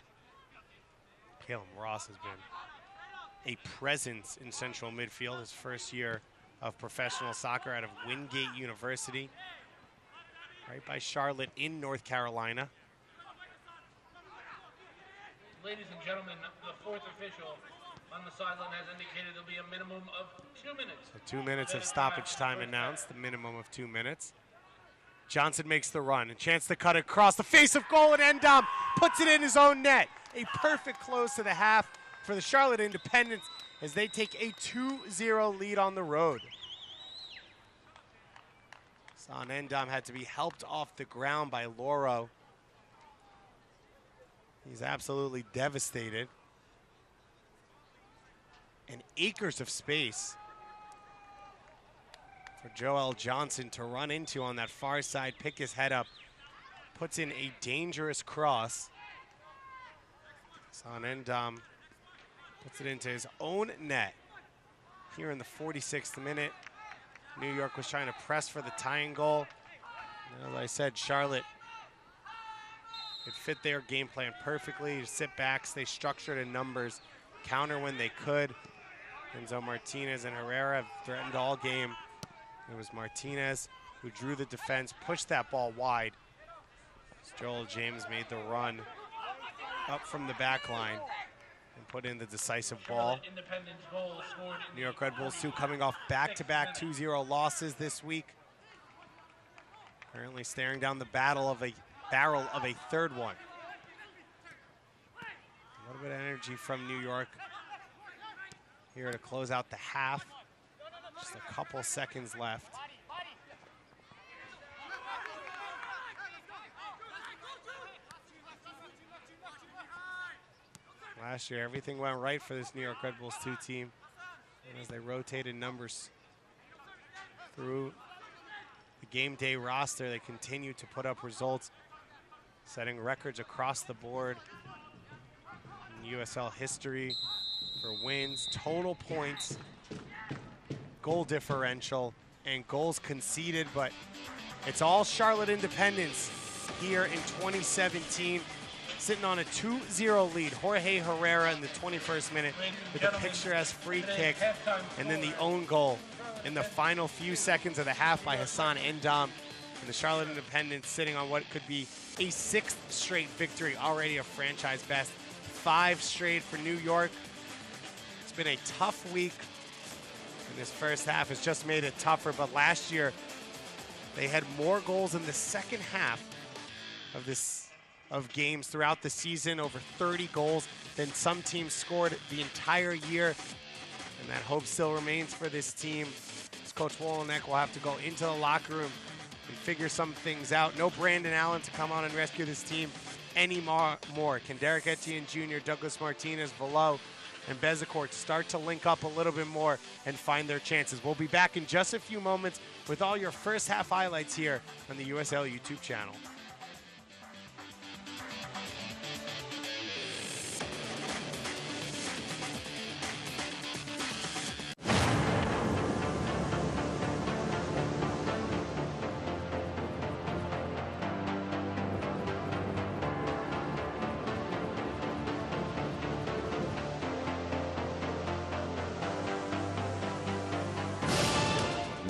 Caleb Ross has been a presence in central midfield his first year of professional soccer out of Wingate University, right by Charlotte in North Carolina. Ladies and gentlemen, the fourth official on the sideline has indicated there'll be a minimum of 2 minutes. So 2 minutes of stoppage time announced, the minimum of 2 minutes. Johnson makes the run, a chance to cut across the face of goal, and Endom puts it in his own net. A perfect close to the half for the Charlotte Independents as they take a 2-0 lead on the road. Son Endom had to be helped off the ground by Loro. He's absolutely devastated. And acres of space for Joel Johnson to run into on that far side, pick his head up, puts in a dangerous cross. Son Endom puts it into his own net here in the 46th minute. New York was trying to press for the tying goal. And as I said, Charlotte, it fit their game plan perfectly to sit back, stay structured in numbers, counter when they could. Enzo Martinez and Herrera have threatened all game. It was Martinez who drew the defense, pushed that ball wide. Joel James made the run up from the back line and put in the decisive ball. New York Red Bulls 2 coming off back-to-back 2-0 losses this week. Currently staring down the barrel of a third one. A little bit of energy from New York here to close out the half. Just a couple seconds left. Last year, everything went right for this New York Red Bulls 2 team. And as they rotated numbers through the game day roster, they continue to put up results, setting records across the board in USL history for wins, total points, goal differential, and goals conceded. But it's all Charlotte Independents here in 2017, sitting on a 2-0 lead. Jorge Herrera in the 21st minute with a picturesque free kick, and then the own goal in the final few seconds of the half by Hassan Endom. And the Charlotte Independents sitting on what could be a 6th straight victory, already a franchise best. 5 straight for New York. It's been a tough week, and this first half has just made it tougher. But last year, they had more goals in the second half of games throughout the season, over 30 goals, than some teams scored the entire year. And that hope still remains for this team. As Coach Wolonek will have to go into the locker room and figure some things out. No Brandon Allen to come on and rescue this team anymore. Can Derek Etienne Jr., Douglas Martinez, Velo, and Bezecourt start to link up a little bit more and find their chances? We'll be back in just a few moments with all your first half highlights here on the USL YouTube channel.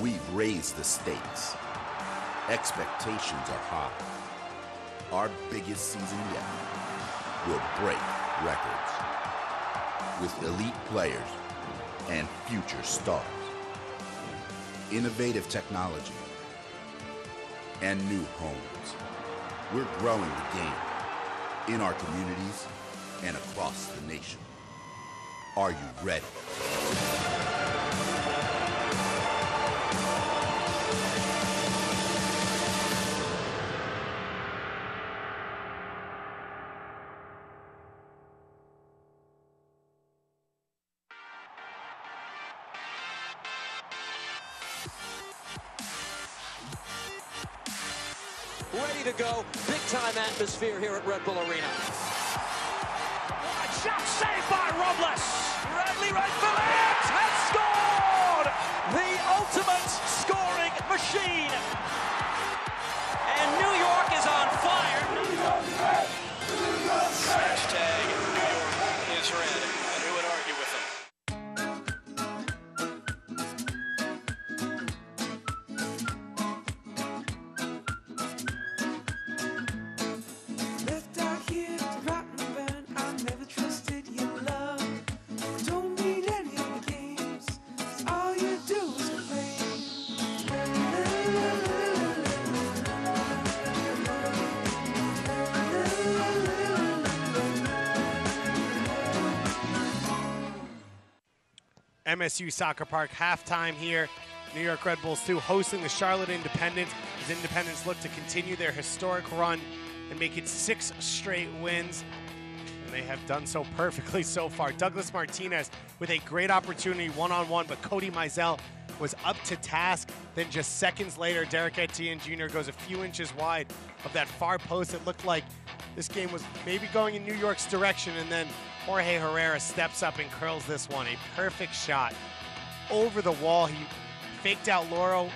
We raised the stakes. Expectations are high. Our biggest season yet will break records with elite players and future stars. Innovative technology and new homes. We're growing the game in our communities and across the nation. Are you ready? Ready to go. Big time atmosphere here at Red Bull Arena. What shot saved by Robles. Bradley right for it has scored! The ultimate scoring machine. And New York is on fire. Hashtag New York is red. And who would argue with them? MSU Soccer Park, halftime here. New York Red Bulls 2 hosting the Charlotte Independence as Independence look to continue their historic run and make it 6 straight wins. And they have done so perfectly so far. Douglas Martinez with a great opportunity one-on-one, but Cody Mizell was up to task. Then just seconds later, Derek Etienne Jr. goes a few inches wide of that far post. It looked like this game was maybe going in New York's direction, and then Jorge Herrera steps up and curls this one. A perfect shot over the wall. He faked out Loro,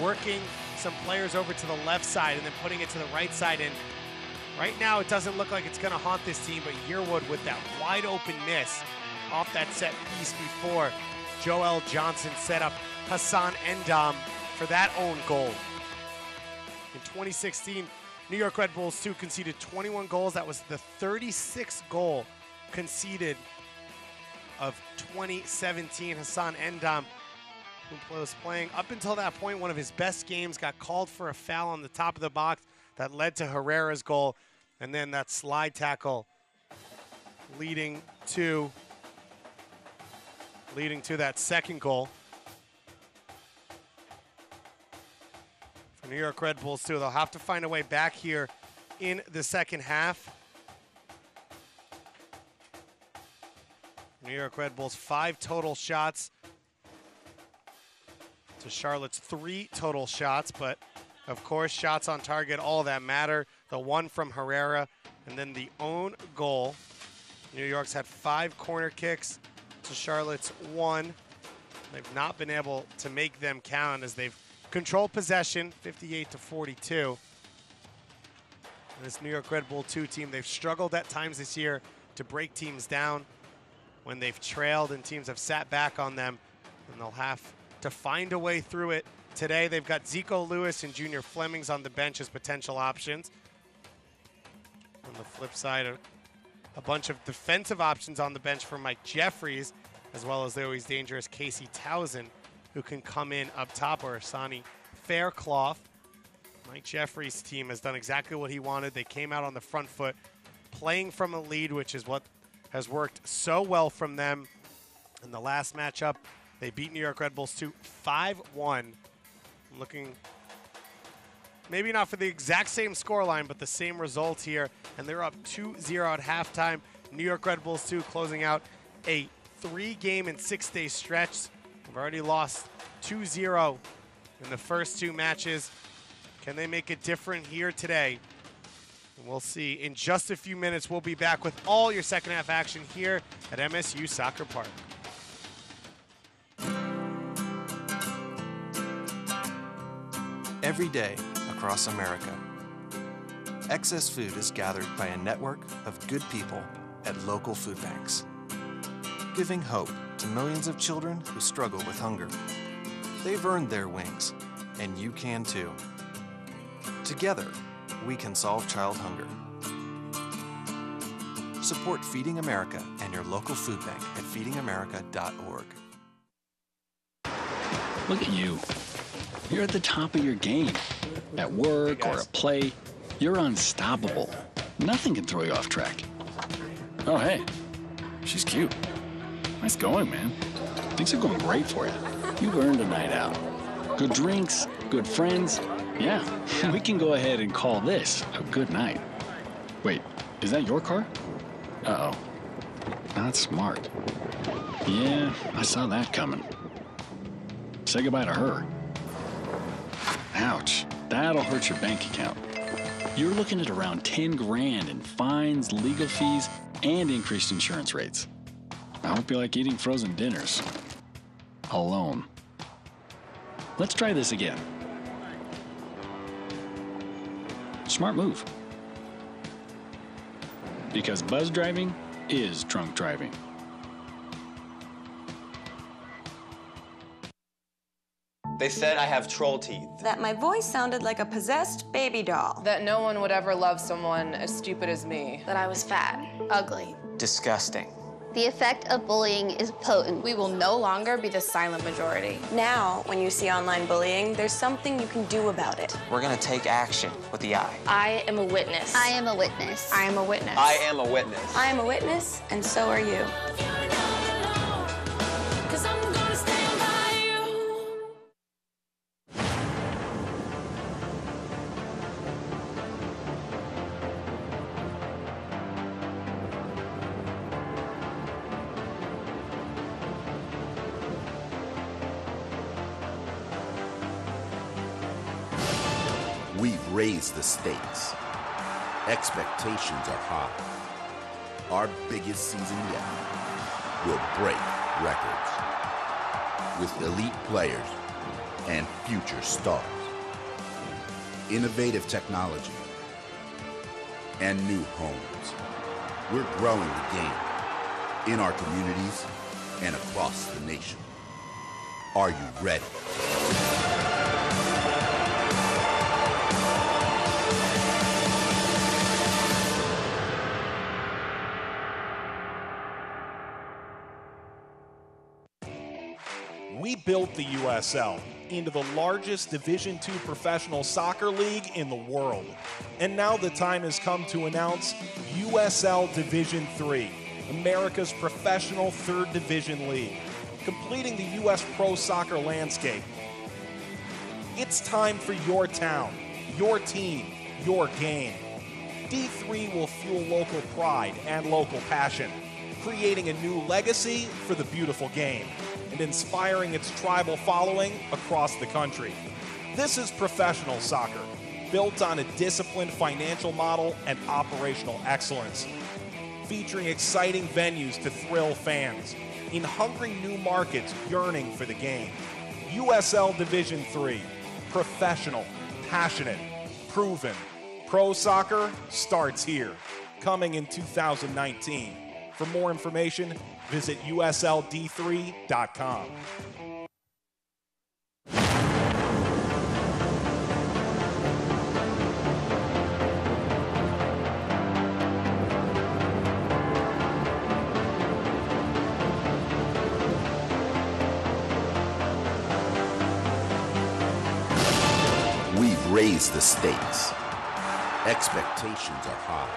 working some players over to the left side and then putting it to the right side. And right now it doesn't look like it's going to haunt this team, but Yearwood with that wide open miss off that set piece before Joel Johnson set up Hassan Endam for that own goal. In 2016, New York Red Bulls 2 conceded 21 goals. That was the 36th goal conceded of 2017. Hassan Endam, who was playing up until that point one of his best games, got called for a foul on the top of the box that led to Herrera's goal, and then that slide tackle leading to that second goal. For New York Red Bulls 2, they'll have to find a way back here in the second half. New York Red Bulls 5 total shots to Charlotte's 3 total shots, but of course shots on target, all that matter. The one from Herrera and then the own goal. New York's had 5 corner kicks to Charlotte's 1. They've not been able to make them count as they've controlled possession 58-42. This New York Red Bull 2 team, they've struggled at times this year to break teams down when they've trailed and teams have sat back on them, and they'll have to find a way through it. Today they've got Zico Lewis and Junior Flemings on the bench as potential options. On the flip side, a bunch of defensive options on the bench for Mike Jeffries, as well as the always dangerous Casey Townsend, who can come in up top, or Sonny Faircloth. Mike Jeffries' team has done exactly what he wanted. They came out on the front foot, playing from a lead, which is what has worked so well from them. In the last matchup, they beat New York Red Bulls 2 5-1. Looking maybe not for the exact same scoreline, but the same result here. And they're up 2-0 at halftime. New York Red Bulls 2 closing out a 3-game and 6-day stretch. They've already lost 2-0 in the first 2 matches. Can they make it different here today? And we'll see. In just a few minutes, we'll be back with all your second half action here at MSU Soccer Park. Every day across America, excess food is gathered by a network of good people at local food banks, giving hope to millions of children who struggle with hunger. They've earned their wings, and you can too. Together, we can solve child hunger. Support Feeding America and your local food bank at feedingamerica.org. Look at you. You're at the top of your game. At work or at play, you're unstoppable. Nothing can throw you off track. Oh, hey, she's cute. Nice going, man. Things are going great for you. You've earned a night out. Good drinks, good friends. Yeah, we can go ahead and call this a good night. Wait, is that your car? Uh-oh. Not smart. Yeah, I saw that coming. Say goodbye to her. Ouch, that'll hurt your bank account. You're looking at around 10 grand in fines, legal fees, and increased insurance rates. I hope you like eating frozen dinners. Alone. Let's try this again. Smart move. Because buzz driving is drunk driving. They said I have troll teeth. That my voice sounded like a possessed baby doll. That no one would ever love someone as stupid as me. That I was fat, ugly. Disgusting. The effect of bullying is potent. We will no longer be the silent majority. Now, when you see online bullying, there's something you can do about it. We're gonna take action with the I. I am a witness. I am a witness. I am a witness. I am a witness. I am a witness, and so are you. We've raised the stakes. Expectations are high. Our biggest season yet will break records with elite players and future stars, innovative technology, and new homes. We're growing the game in our communities and across the nation. Are you ready? We built the USL into the largest Division II professional soccer league in the world. And now the time has come to announce USL Division III, America's professional third division league, completing the U.S. pro soccer landscape. It's time for your town, your team, your game. D3 will fuel local pride and local passion, creating a new legacy for the beautiful game and inspiring its tribal following across the country. This is professional soccer, built on a disciplined financial model and operational excellence, featuring exciting venues to thrill fans, in hungry new markets yearning for the game. USL Division III, professional, passionate, proven. Pro soccer starts here, coming in 2019. For more information, visit USLD3.com. We've raised the stakes. Expectations are high.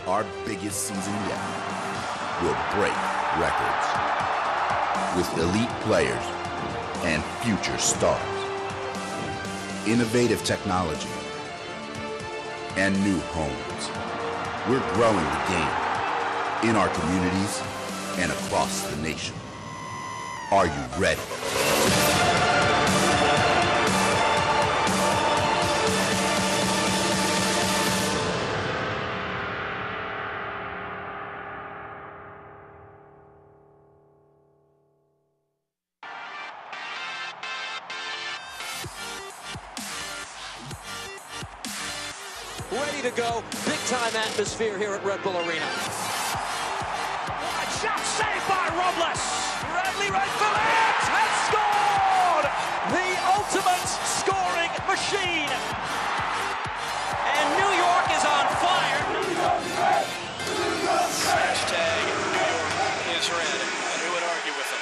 Our biggest season yet will break records with elite players and future stars, innovative technology, and new homes. We're growing the game in our communities and across the nation. Are you ready? Ready to go. Big-time atmosphere here at Red Bull Arena. Wide shot saved by Robles. Bradley right for it. Has scored! ultimate scoring machine. And New York is on fire. Hashtag New York is red. And who would argue with them?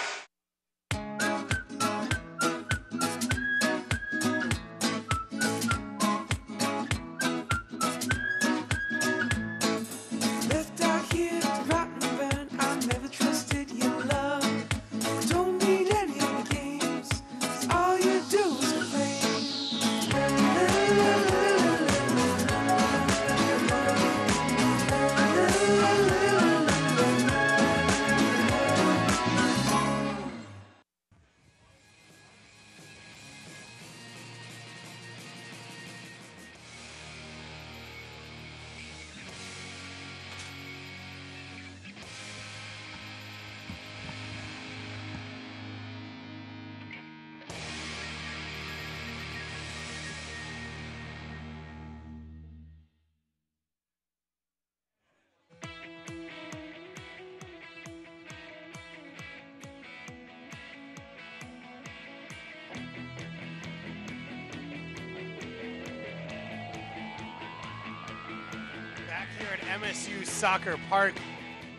MSU Soccer Park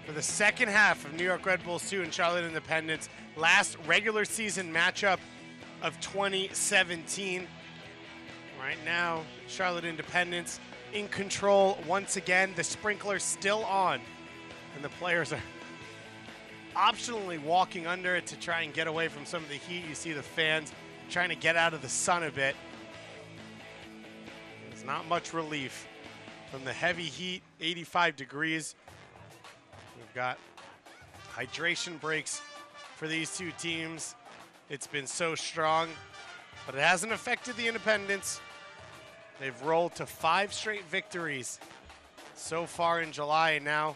for the second half of New York Red Bulls 2 and Charlotte Independence. Last regular season matchup of 2017. Right now, Charlotte Independence in control once again. The sprinkler's still on, and the players are optionally walking under it to try and get away from some of the heat. You see the fans trying to get out of the sun a bit. There's not much relief from the heavy heat, 85 degrees. We've got hydration breaks for these two teams. It's been so strong, but it hasn't affected the Independents. They've rolled to 5 straight victories so far in July, and now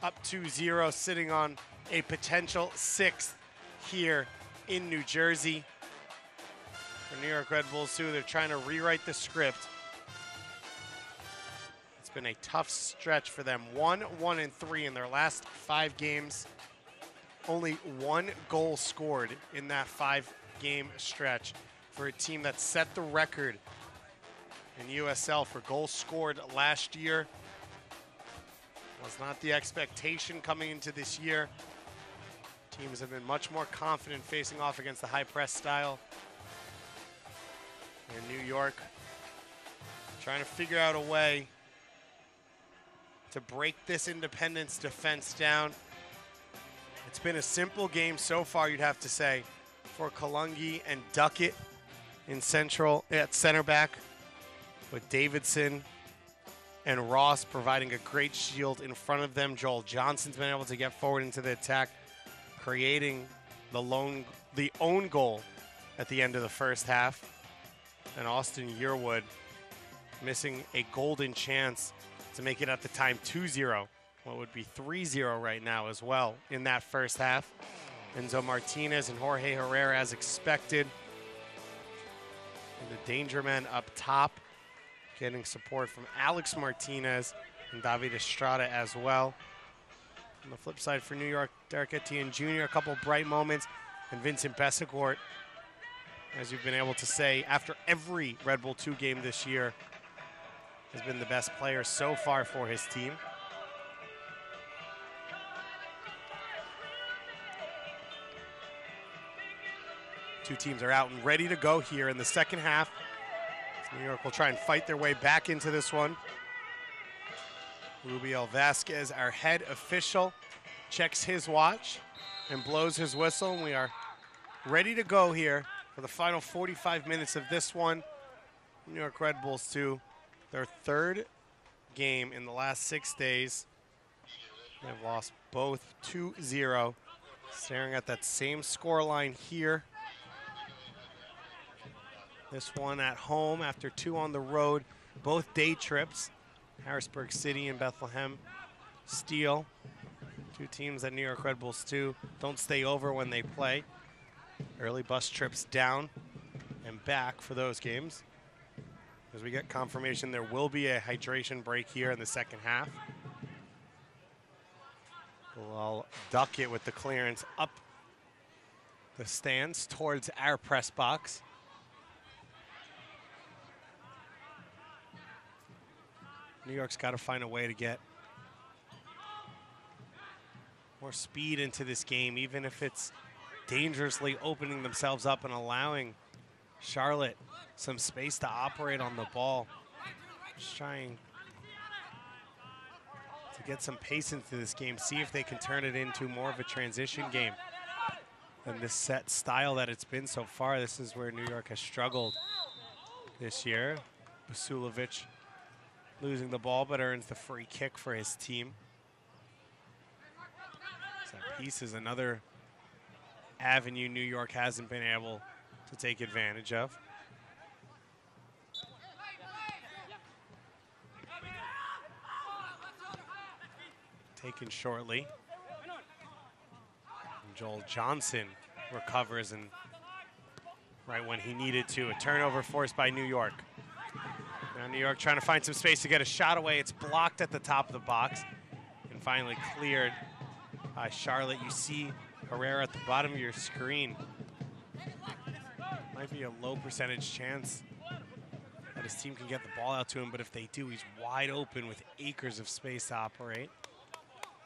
up 2-0, sitting on a potential 6th here in New Jersey. For New York Red Bulls 2, they're trying to rewrite the script. It's been a tough stretch for them. 1-1-3 in their last 5 games. Only 1 goal scored in that 5-game stretch for a team that set the record in USL for goals scored last year. Was not the expectation coming into this year. Teams have been much more confident facing off against the high press style. And New York trying to figure out a way to break this Independence defense down. It's been a simple game so far, you'd have to say, for Kalungi and Duckett in central at center back, with Davidson and Ross providing a great shield in front of them. Joel Johnson's been able to get forward into the attack, creating the own goal at the end of the first half. And Austin Yearwood missing a golden chance to make it at the time 2-0. What would be 3-0 right now as well in that first half. Enzo Martinez and Jorge Herrera as expected. And the danger men up top, getting support from Alex Martinez and David Estrada as well. On the flip side for New York, Derek Etienne Jr., a couple bright moments, and Vincent Besecourt, as you've been able to say, after every Red Bull 2 game this year, has been the best player so far for his team. Two teams are out and ready to go here in the second half. New York will try and fight their way back into this one. Rubiel Vasquez, our head official, checks his watch and blows his whistle, and we are ready to go here for the final 45 minutes of this one. New York Red Bulls 2, their 3rd game in the last 6 days. They've lost both 2-0. Staring at that same scoreline here. This one at home after 2 on the road, both day trips. Harrisburg City and Bethlehem Steel. 2 teams that New York Red Bulls 2 don't stay over when they play. Early bus trips down and back for those games. As we get confirmation, there will be a hydration break here in the second half. We'll duck it with the clearance up the stands towards our press box. New York's got to find a way to get more speed into this game, even if it's dangerously opening themselves up and allowing Charlotte some space to operate on the ball. Just trying to get some pace into this game, see if they can turn it into more of a transition game than this set style that it's been so far. This is where New York has struggled this year. Basulovic losing the ball, but earns the free kick for his team. That piece is another avenue New York hasn't been able to take advantage of. Taken shortly. And Joel Johnson recovers, and right when he needed to. A turnover forced by New York. Now New York trying to find some space to get a shot away. It's blocked at the top of the box and finally cleared by Charlotte. You see Herrera at the bottom of your screen. Might be a low percentage chance that his team can get the ball out to him, but if they do, he's wide open with acres of space to operate.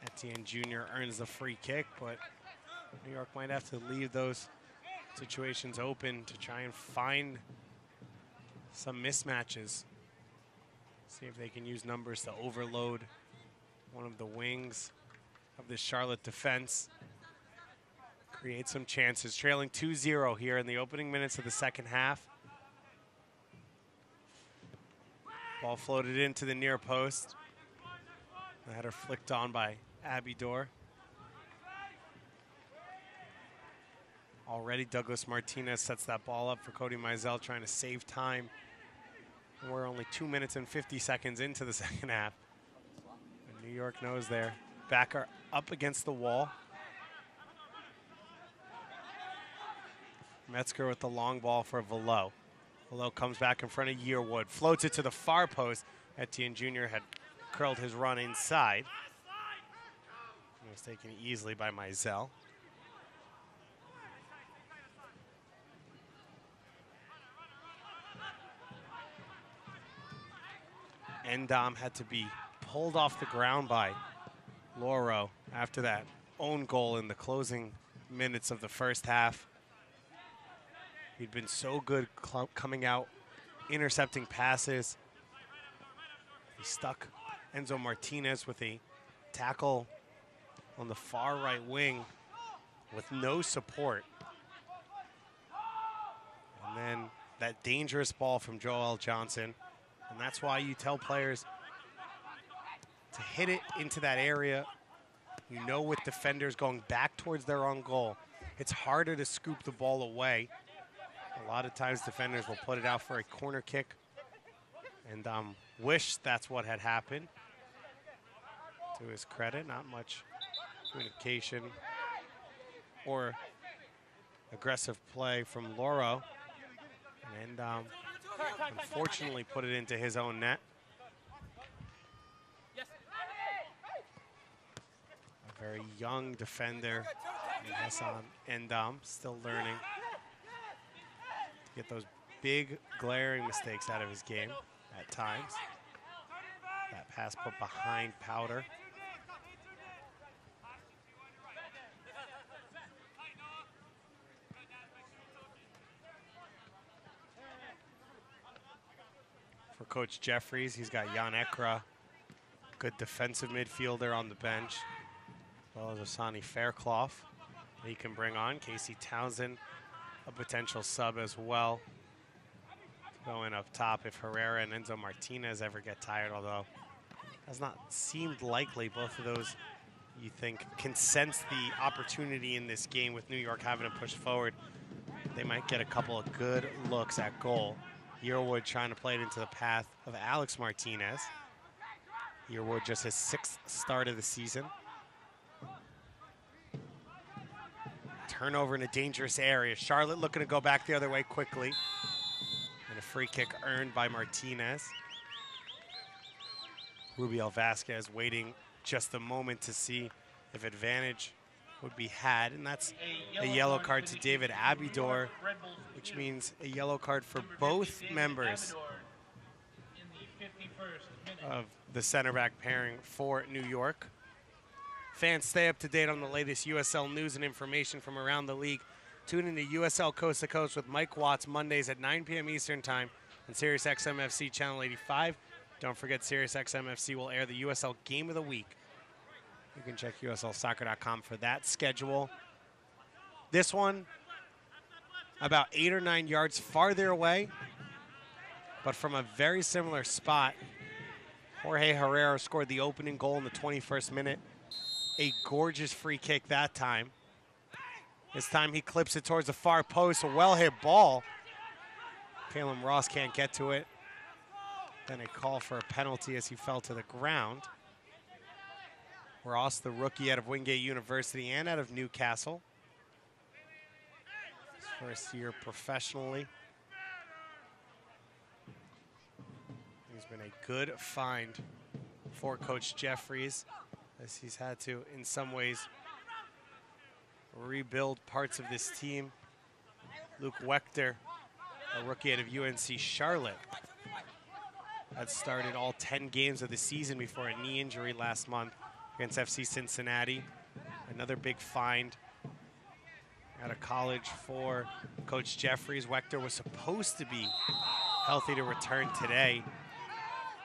Etienne Jr. earns the free kick, but New York might have to leave those situations open to try and find some mismatches. See if they can use numbers to overload one of the wings of the Charlotte defense. Create some chances. Trailing 2-0 here in the opening minutes of the second half. Ball floated into the near post. The header flicked on by Abidor. Already Douglas Martinez sets that ball up for Cody Mizell, trying to save time. And we're only 2 minutes and 50 seconds into the second half. And New York knows their backer up against the wall. Metzger with the long ball for Velo. Velo comes back in front of Yearwood, floats it to the far post. Etienne Jr. had curled his run inside. It was taken easily by Mizell. Endom had to be pulled off the ground by Loro after that own goal in the closing minutes of the first half. He'd been so good coming out, intercepting passes. He stuck Enzo Martinez with a tackle on the far right wing with no support. And then that dangerous ball from Joel Johnson. And that's why you tell players to hit it into that area. You know, with defenders going back towards their own goal, it's harder to scoop the ball away. A lot of times defenders will put it out for a corner kick, and wish that's what had happened. To his credit, not much communication or aggressive play from Loro, and unfortunately put it into his own net. A very young defender, Hassan Endom, still learning to get those big glaring mistakes out of his game at times. That pass put behind Powder. For Coach Jeffries, he's got Jan Ekra, good defensive midfielder on the bench, as well as Asani Fairclough that he can bring on. Casey Townsend, a potential sub as well, going up top if Herrera and Enzo Martinez ever get tired, although has not seemed likely. Both of those, you think, can sense the opportunity in this game with New York having to push forward. They might get a couple of good looks at goal. Yearwood trying to play it into the path of Alex Martinez. Yearwood just his 6th start of the season. Turnover in a dangerous area. Charlotte looking to go back the other way quickly. And a free kick earned by Martinez. Rubiel Vasquez waiting just a moment to see if advantage would be had, and that's a yellow card to David Abidor, which means a yellow card for both members. of the center back pairing for New York. Fans, stay up to date on the latest USL news and information from around the league. Tune in to USL Coast to Coast with Mike Watts Mondays at 9 p.m. Eastern Time on Sirius XM-FC Channel 85. Don't forget, Sirius XM-FC will air the USL Game of the Week. You can check USLsoccer.com for that schedule. This one, about 8 or 9 yards farther away, but from a very similar spot. Jorge Herrera scored the opening goal in the 21st minute. A gorgeous free kick that time. This time he clips it towards the far post, a well-hit ball. Caleb Ross can't get to it. Then a call for a penalty as he fell to the ground. Ross, the rookie out of Wingate University and out of Newcastle. His first year professionally. He's been a good find for Coach Jeffries, as he's had to, in some ways, rebuild parts of this team. Luke Wechter, a rookie out of UNC Charlotte, had started all 10 games of the season before a knee injury last month against FC Cincinnati. Another big find out of college for Coach Jeffries. Wechter was supposed to be healthy to return today.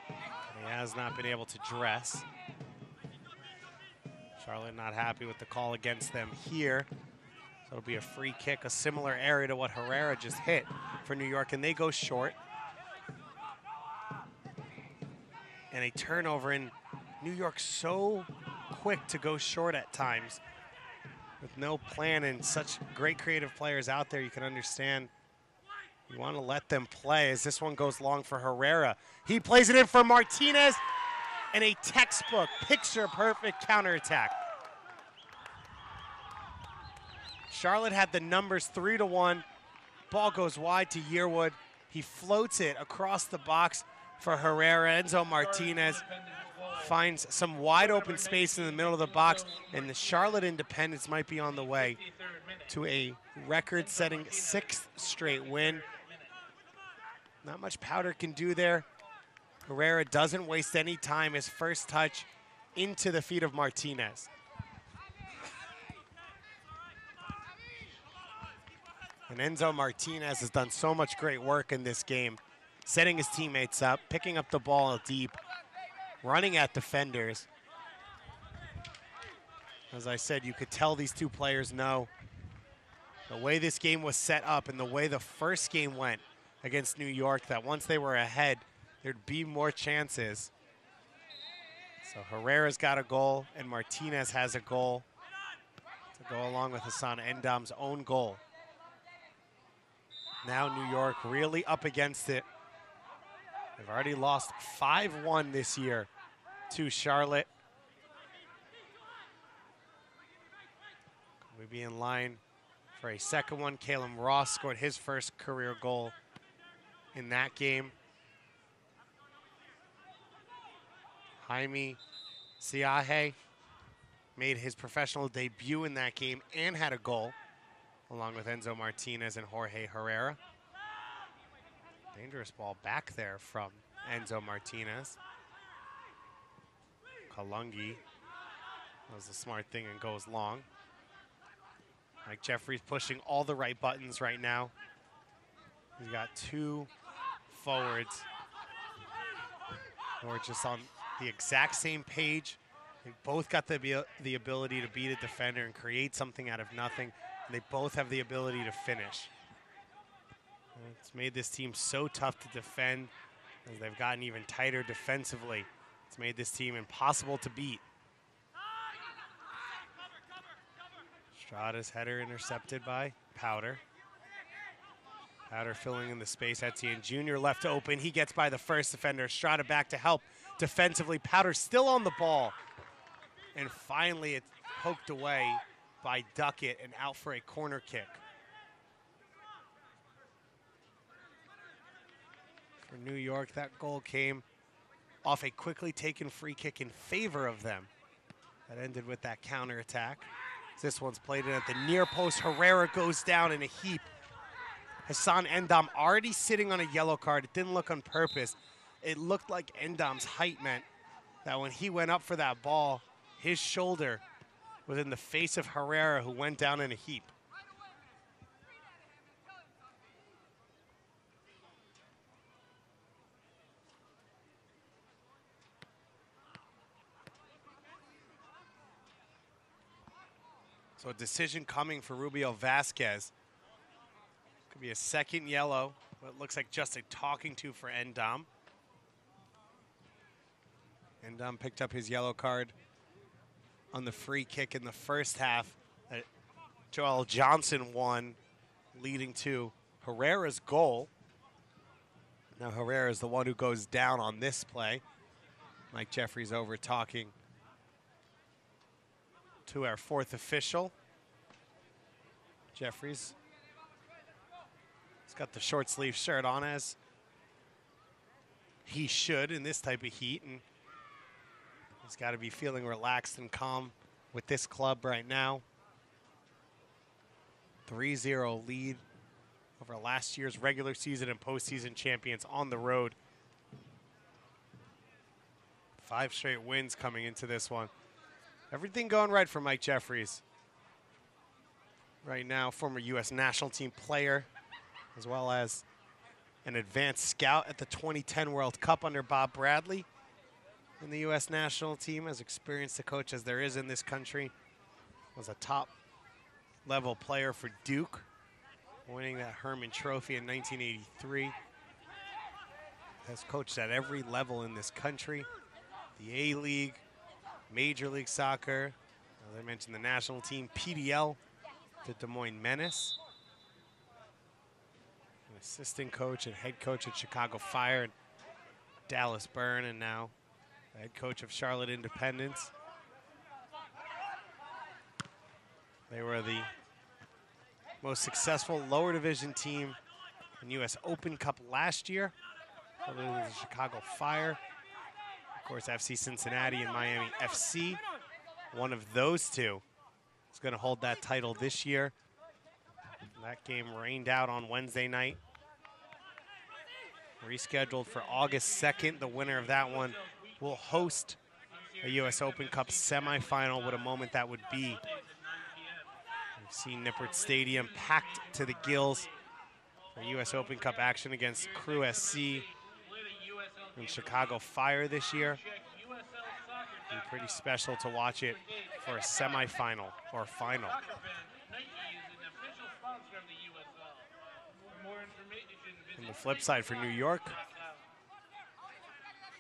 He has not been able to dress. Charlotte not happy with the call against them here. So it'll be a free kick, a similar area to what Herrera just hit for New York, and they go short. And a turnover, in New York so quick to go short at times with no plan and such great creative players out there. You can understand you want to let them play as this one goes long for Herrera. He plays it in for Martinez, and a textbook, picture-perfect counterattack. Charlotte had the numbers 3-1. Ball goes wide to Yearwood. He floats it across the box for Herrera. Enzo Martinez finds some wide open space in the middle of the box, and the Charlotte Independents might be on the way to a record-setting 6th straight win. Not much Powder can do there. Herrera doesn't waste any time. His first touch into the feet of Martinez. And Enzo Martinez has done so much great work in this game, setting his teammates up, picking up the ball deep, running at defenders. As I said, you could tell these two players know the way this game was set up and the way the first game went against New York, that once they were ahead, there'd be more chances. So Herrera's got a goal, and Martinez has a goal to go along with Hassan Endam's own goal. Now New York really up against it. They've already lost 5-1 this year to Charlotte. Could we be in line for a second one? Caleb Ross scored his first career goal in that game. Jaime Siahe made his professional debut in that game and had a goal, along with Enzo Martinez and Jorge Herrera. Dangerous ball back there from Enzo Martinez. Kalungi does a smart thing and goes long. Mike Jeffries pushing all the right buttons right now. He's got two forwards who are just on the exact same page. They both got the ability to beat a defender and create something out of nothing. And they both have the ability to finish. And it's made this team so tough to defend as they've gotten even tighter defensively. It's made this team impossible to beat. Strada's header intercepted by Powder. Powder filling in the space. Etienne Jr. left open. He gets by the first defender. Strada back to help defensively. Powder still on the ball. And finally it's poked away by Duckett and out for a corner kick. For New York, that goal came off a quickly taken free kick in favor of them. That ended with that counterattack. This one's played in at the near post. Herrera goes down in a heap. Hassan Endam already sitting on a yellow card. It didn't look on purpose, it looked like Endam's height meant that when he went up for that ball, his shoulder was in the face of Herrera, who went down in a heap. So a decision coming for Rubio Vasquez. Could be a second yellow, but it looks like just a talking to for Endam. Endam picked up his yellow card on the free kick in the first half that Joel Johnson won, leading to Herrera's goal. Now Herrera is the one who goes down on this play. Mike Jeffries over talking to our fourth official. Jeffries. He's got the short sleeve shirt on, as he should in this type of heat, and he's got to be feeling relaxed and calm with this club right now. 3-0 lead over last year's regular season and postseason champions on the road. 5 straight wins coming into this one. Everything going right for Mike Jeffries. Right now, former U.S. national team player, as well as an advanced scout at the 2010 World Cup under Bob Bradley. In the U.S. national team, as experienced a coach as there is in this country, was a top-level player for Duke, winning that Herman Trophy in 1983. Has coached at every level in this country, the A-League, Major League Soccer, as I mentioned, the national team, PDL, the Des Moines Menace, an assistant coach and head coach at Chicago Fire and Dallas Burn, and now the head coach of Charlotte Independence. They were the most successful lower division team in U.S. Open Cup last year, other than the Chicago Fire. Of course, FC Cincinnati and Miami FC. One of those two is going to hold that title this year. That game rained out on Wednesday night. Rescheduled for August 2nd. The winner of that one will host a U.S. Open Cup semifinal. What a moment that would be. We've seen Nippert Stadium packed to the gills for U.S. Open Cup action against Crew SC and Chicago Fire this year. It'd be pretty special to watch it for a semifinal or final. On the flip side for New York,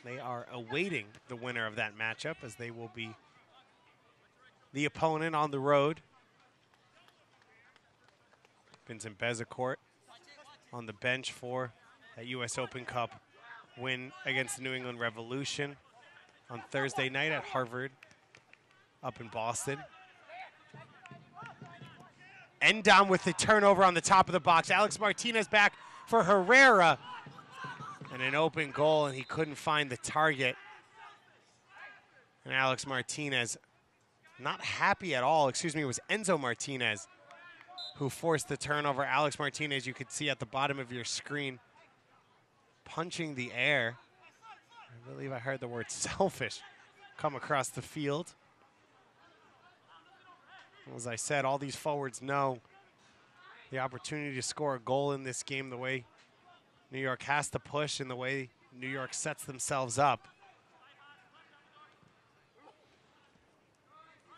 they are awaiting the winner of that matchup, as they will be the opponent on the road. Vincent Bezecourt on the bench for that U.S. Open Cup win against the New England Revolution on Thursday night at Harvard up in Boston. Endam with the turnover on the top of the box. Alex Martinez back for Herrera. And an open goal, and he couldn't find the target. And Alex Martinez not happy at all. Excuse me, it was Enzo Martinez who forced the turnover. Alex Martinez, you could see at the bottom of your screen, punching the air. I believe I heard the word selfish come across the field. As I said, all these forwards know the opportunity to score a goal in this game, the way New York has to push and the way New York sets themselves up.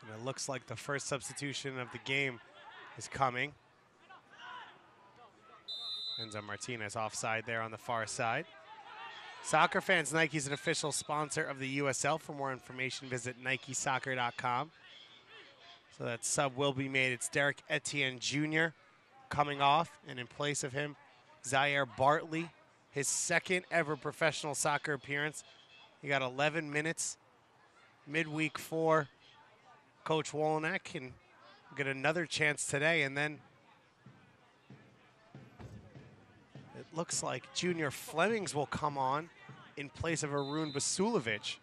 And it looks like the first substitution of the game is coming. Enzo Martinez offside there on the far side. Soccer fans, Nike is an official sponsor of the USL. For more information, visit NikeSoccer.com. So that sub will be made. It's Derek Etienne Jr. coming off, and in place of him, Zaire Bartley, his second ever professional soccer appearance. He got 11 minutes midweek for Coach Wolonek, and get another chance today. And then it looks like Junior Flemings will come on in place of Arun Basulovic.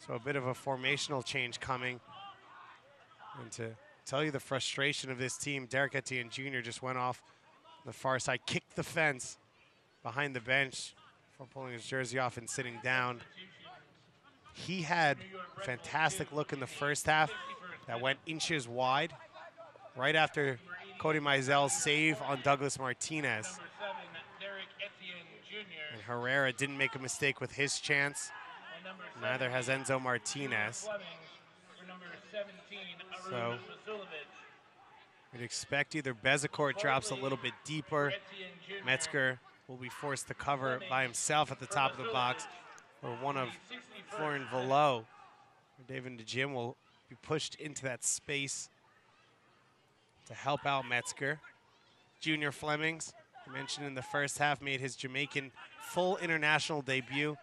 So a bit of a formational change coming. And to tell you the frustration of this team, Derek Etienne Jr. just went off the far side, kicked the fence behind the bench for pulling his jersey off and sitting down. He had a fantastic look in the first half that went inches wide right after Cody Mizell's save on Douglas Martinez. And Herrera didn't make a mistake with his chance. Neither has Enzo Martinez. So we'd expect either Bezecourt drops a little bit deeper, Metzger will be forced to cover by himself at the top of the box, or one of Florian Velo or David DeJim will be pushed into that space to help out Metzger. Junior Flemings, I mentioned in the first half, made his Jamaican full international debut.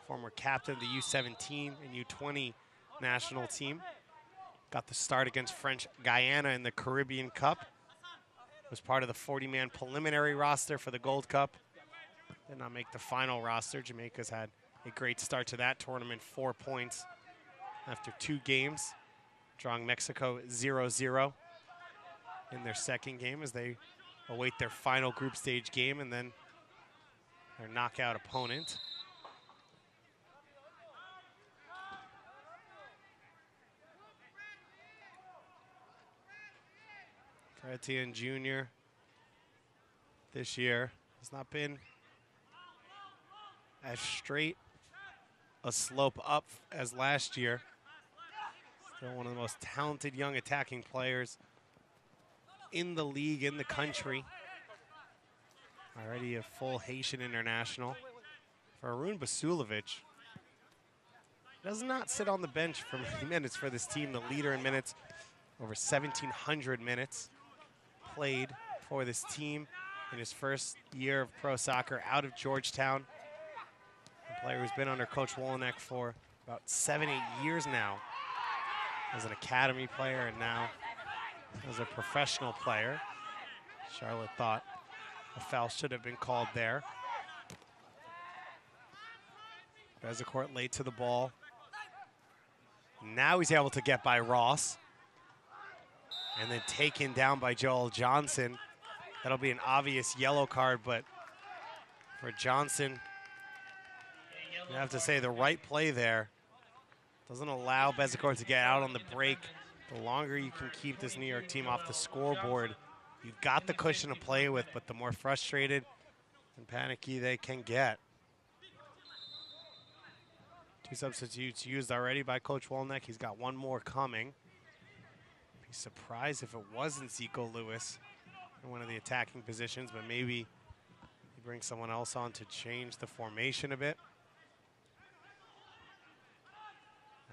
Former captain of the U17 and U20 national team. Got the start against French Guyana in the Caribbean Cup. Was part of the 40-man preliminary roster for the Gold Cup. Did not make the final roster. Jamaica's had a great start to that tournament, 4 points after 2 games, drawing Mexico 0-0 in their second game as they await their final group stage game and then their knockout opponent. Etienne Jr. this year has not been as straight a slope up as last year. Still one of the most talented young attacking players in the league, in the country. Already a full Haitian international. For Arun Basulovic, does not sit on the bench for many minutes for this team, the leader in minutes, over 1,700 minutes played for this team in his first year of pro soccer out of Georgetown. A player who's been under Coach Wolenek for about 7-8 years now as an academy player and now as a professional player. Charlotte thought a foul should have been called there. Bezecourt late to the ball. Now he's able to get by Ross. And then taken down by Joel Johnson. That'll be an obvious yellow card, but for Johnson, you have to say the right play there. Doesn't allow Bezecourt to get out on the break. The longer you can keep this New York team off the scoreboard, you've got the cushion to play with, but the more frustrated and panicky they can get. 2 substitutes used already by Coach Wolenek. He's got 1 more coming. Be surprised if it wasn't Zico Lewis in one of the attacking positions, but maybe he brings someone else on to change the formation a bit.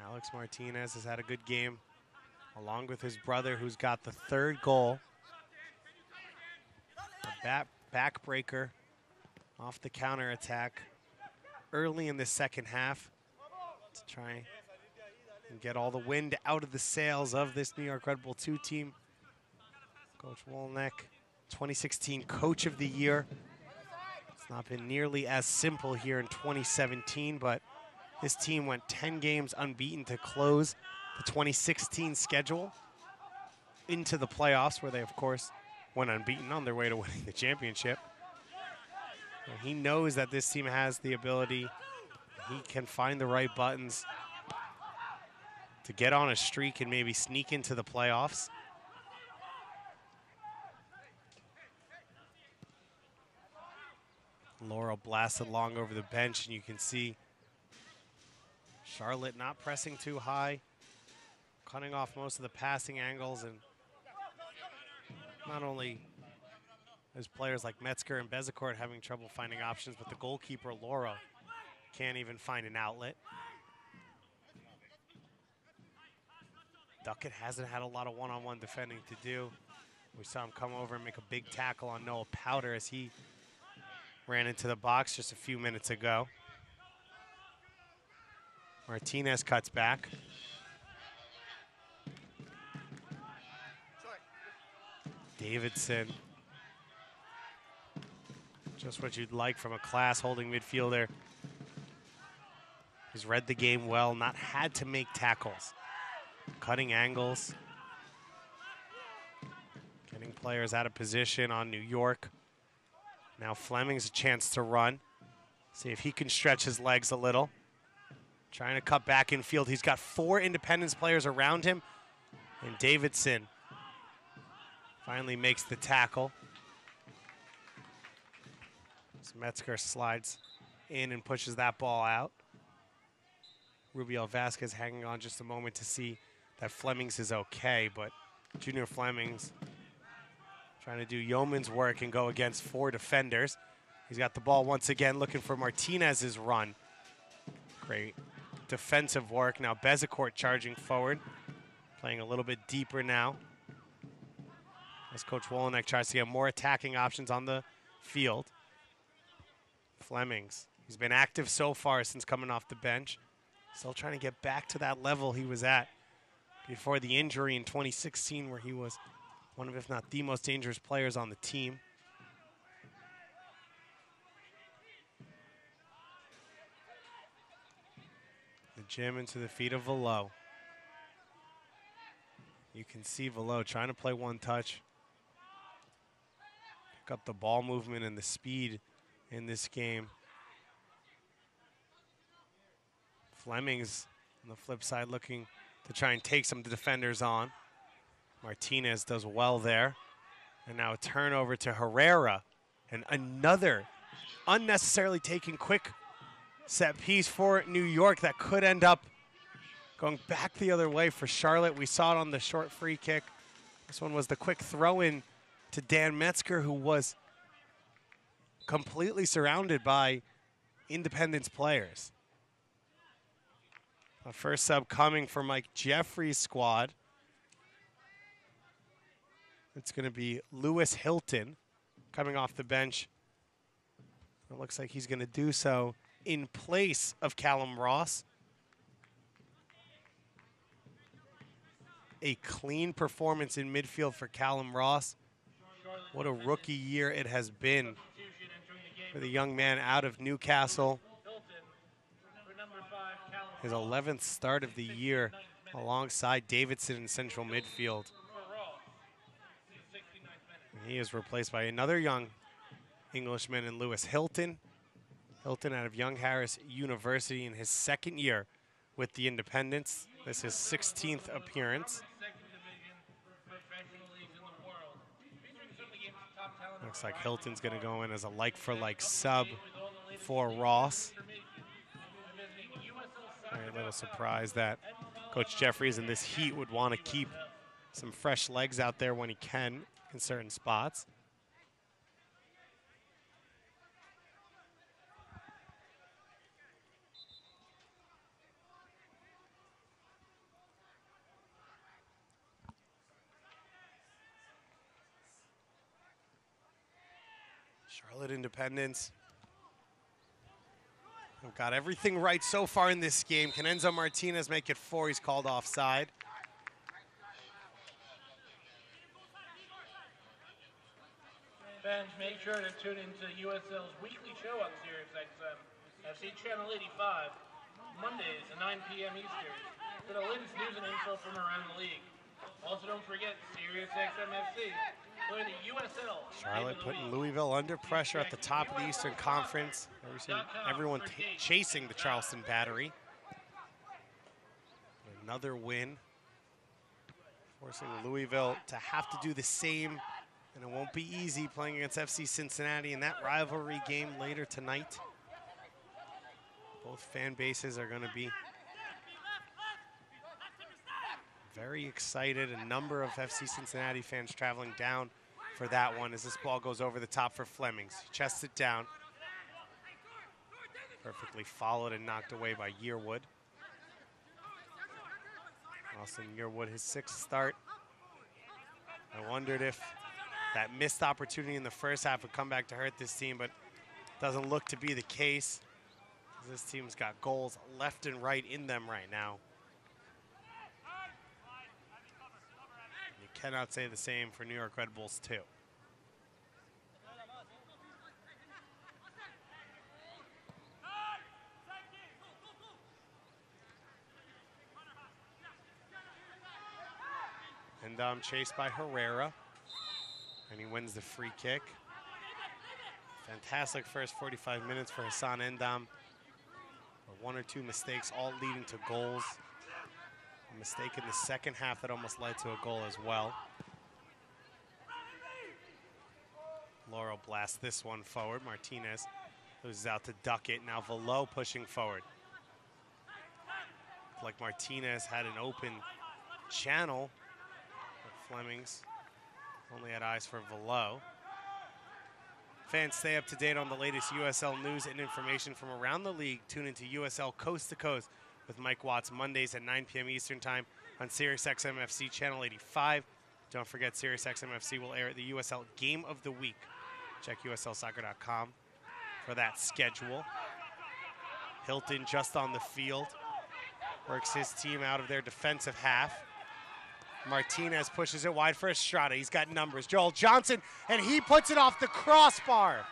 Alex Martinez has had a good game, along with his brother, who's got the 3rd goal. A backbreaker off the counter attack early in the second half to try and get all the wind out of the sails of this New York Red Bull 2 team. Coach Wolenek, 2016 Coach of the Year. It's not been nearly as simple here in 2017, but this team went 10 games unbeaten to close the 2016 schedule into the playoffs, where they, of course, went unbeaten on their way to winning the championship. And he knows that this team has the ability. He can find the right buttons to get on a streak and maybe sneak into the playoffs. Laurel blasted long over the bench, and you can see Charlotte not pressing too high, cutting off most of the passing angles, and not only is players like Metzger and Bezecourt having trouble finding options, but the goalkeeper, Laurel, can't even find an outlet. Duckett hasn't had a lot of one-on-one defending to do. We saw him come over and make a big tackle on Noah Powder as he ran into the box just a few minutes ago. Martinez cuts back. Davidson. Just what you'd like from a class-holding midfielder. He's read the game well, not had to make tackles. Cutting angles. Getting players out of position on New York. Now Fleming's a chance to run. See if he can stretch his legs a little. Trying to cut back in field. He's got 4 Independence players around him. And Davidson finally makes the tackle. So Metzger slides in and pushes that ball out. Rubiel Vasquez hanging on just a moment to see that Flemings is okay, but Junior Flemings trying to do yeoman's work and go against 4 defenders. He's got the ball once again, looking for Martinez's run. Great defensive work. Now Bezecourt charging forward, playing a little bit deeper now, as Coach Wolenek tries to get more attacking options on the field. Flemings, he's been active so far since coming off the bench. Still trying to get back to that level he was at before the injury in 2016, where he was one of, if not the most dangerous players on the team. The Jim into the feet of Velo. You can see Velo trying to play one touch. Pick up the ball movement and the speed in this game. Flemings on the flip side looking to try and take some of the defenders on. Martinez does well there. And now a turnover to Herrera. And another unnecessarily taken quick set piece for New York that could end up going back the other way for Charlotte. We saw it on the short free kick. This one was the quick throw in to Dan Metzger, who was completely surrounded by Independence players. The first sub coming for Mike Jeffrey's squad. It's going to be Lewis Hilton coming off the bench. It looks like he's going to do so in place of Callum Ross. A clean performance in midfield for Callum Ross. What a rookie year it has been for the young man out of Newcastle. His 11th start of the year alongside Davidson in central midfield. And he is replaced by another young Englishman in Lewis Hilton. Hilton out of Young Harris University in his 2nd year with the Independents. This is his 16th appearance. Looks like Hilton's going to go in as a like-for-like sub for Ross. A little surprised that Coach Jeffries in this heat would want to keep some fresh legs out there when he can in certain spots. Charlotte Independence have got everything right so far in this game. Can Enzo Martinez make it 4? He's called offside. Fans, make sure to tune into USL's weekly show on SiriusXM, FC Channel 85, Mondays at 9 p.m. Eastern, for the latest news and info from around the league. Also, don't forget SiriusXM FC, where the USL. Charlotte putting Louisville under pressure at the top of the Eastern Conference. Everyone chasing the Charleston Battery. Another win, forcing Louisville to have to do the same, and it won't be easy playing against FC Cincinnati in that rivalry game later tonight. Both fan bases are going to be very excited. A number of FC Cincinnati fans traveling down for that one as this ball goes over the top for Flemings. He chests it down. Perfectly followed and knocked away by Yearwood. Austin Yearwood, his 6th start. I wondered if that missed opportunity in the first half would come back to hurt this team, but doesn't look to be the case. This team's got goals left and right in them right now. You cannot say the same for New York Red Bulls too. And chased by Herrera, and he wins the free kick. Fantastic first 45 minutes for Hassan Endam. One or two mistakes, all leading to goals. A mistake in the second half that almost led to a goal as well. Laurel blasts this one forward. Martinez loses out to duck it. Now Velo pushing forward. Like Martinez had an open channel, but Flemings only had eyes for Velo. Fans, stay up to date on the latest USL news and information from around the league. Tune into USL Coast to Coast with Mike Watts Mondays at 9 p.m. Eastern Time on SiriusXM FC Channel 85. Don't forget, SiriusXM FC will air the USL Game of the Week. Check USLsoccer.com for that schedule. Hilton just on the field. Works his team out of their defensive half. Martinez pushes it wide for Estrada. He's got numbers. Joel Johnson, and he puts it off the crossbar.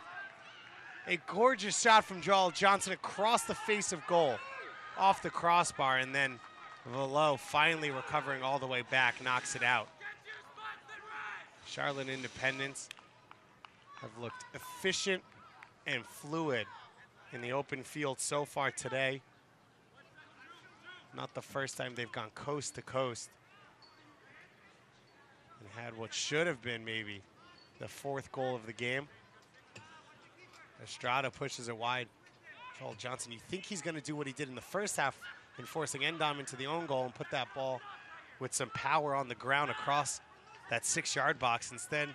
A gorgeous shot from Joel Johnson across the face of goal. Off the crossbar, and then Velo finally recovering all the way back, knocks it out. Charlotte Independents have looked efficient and fluid in the open field so far today. Not the first time they've gone coast to coast and had what should have been maybe the fourth goal of the game. Estrada pushes it wide. Joel Johnson, you think he's going to do what he did in the first half in forcing Endam into the own goal and put that ball with some power on the ground across that 6-yard box. Instead,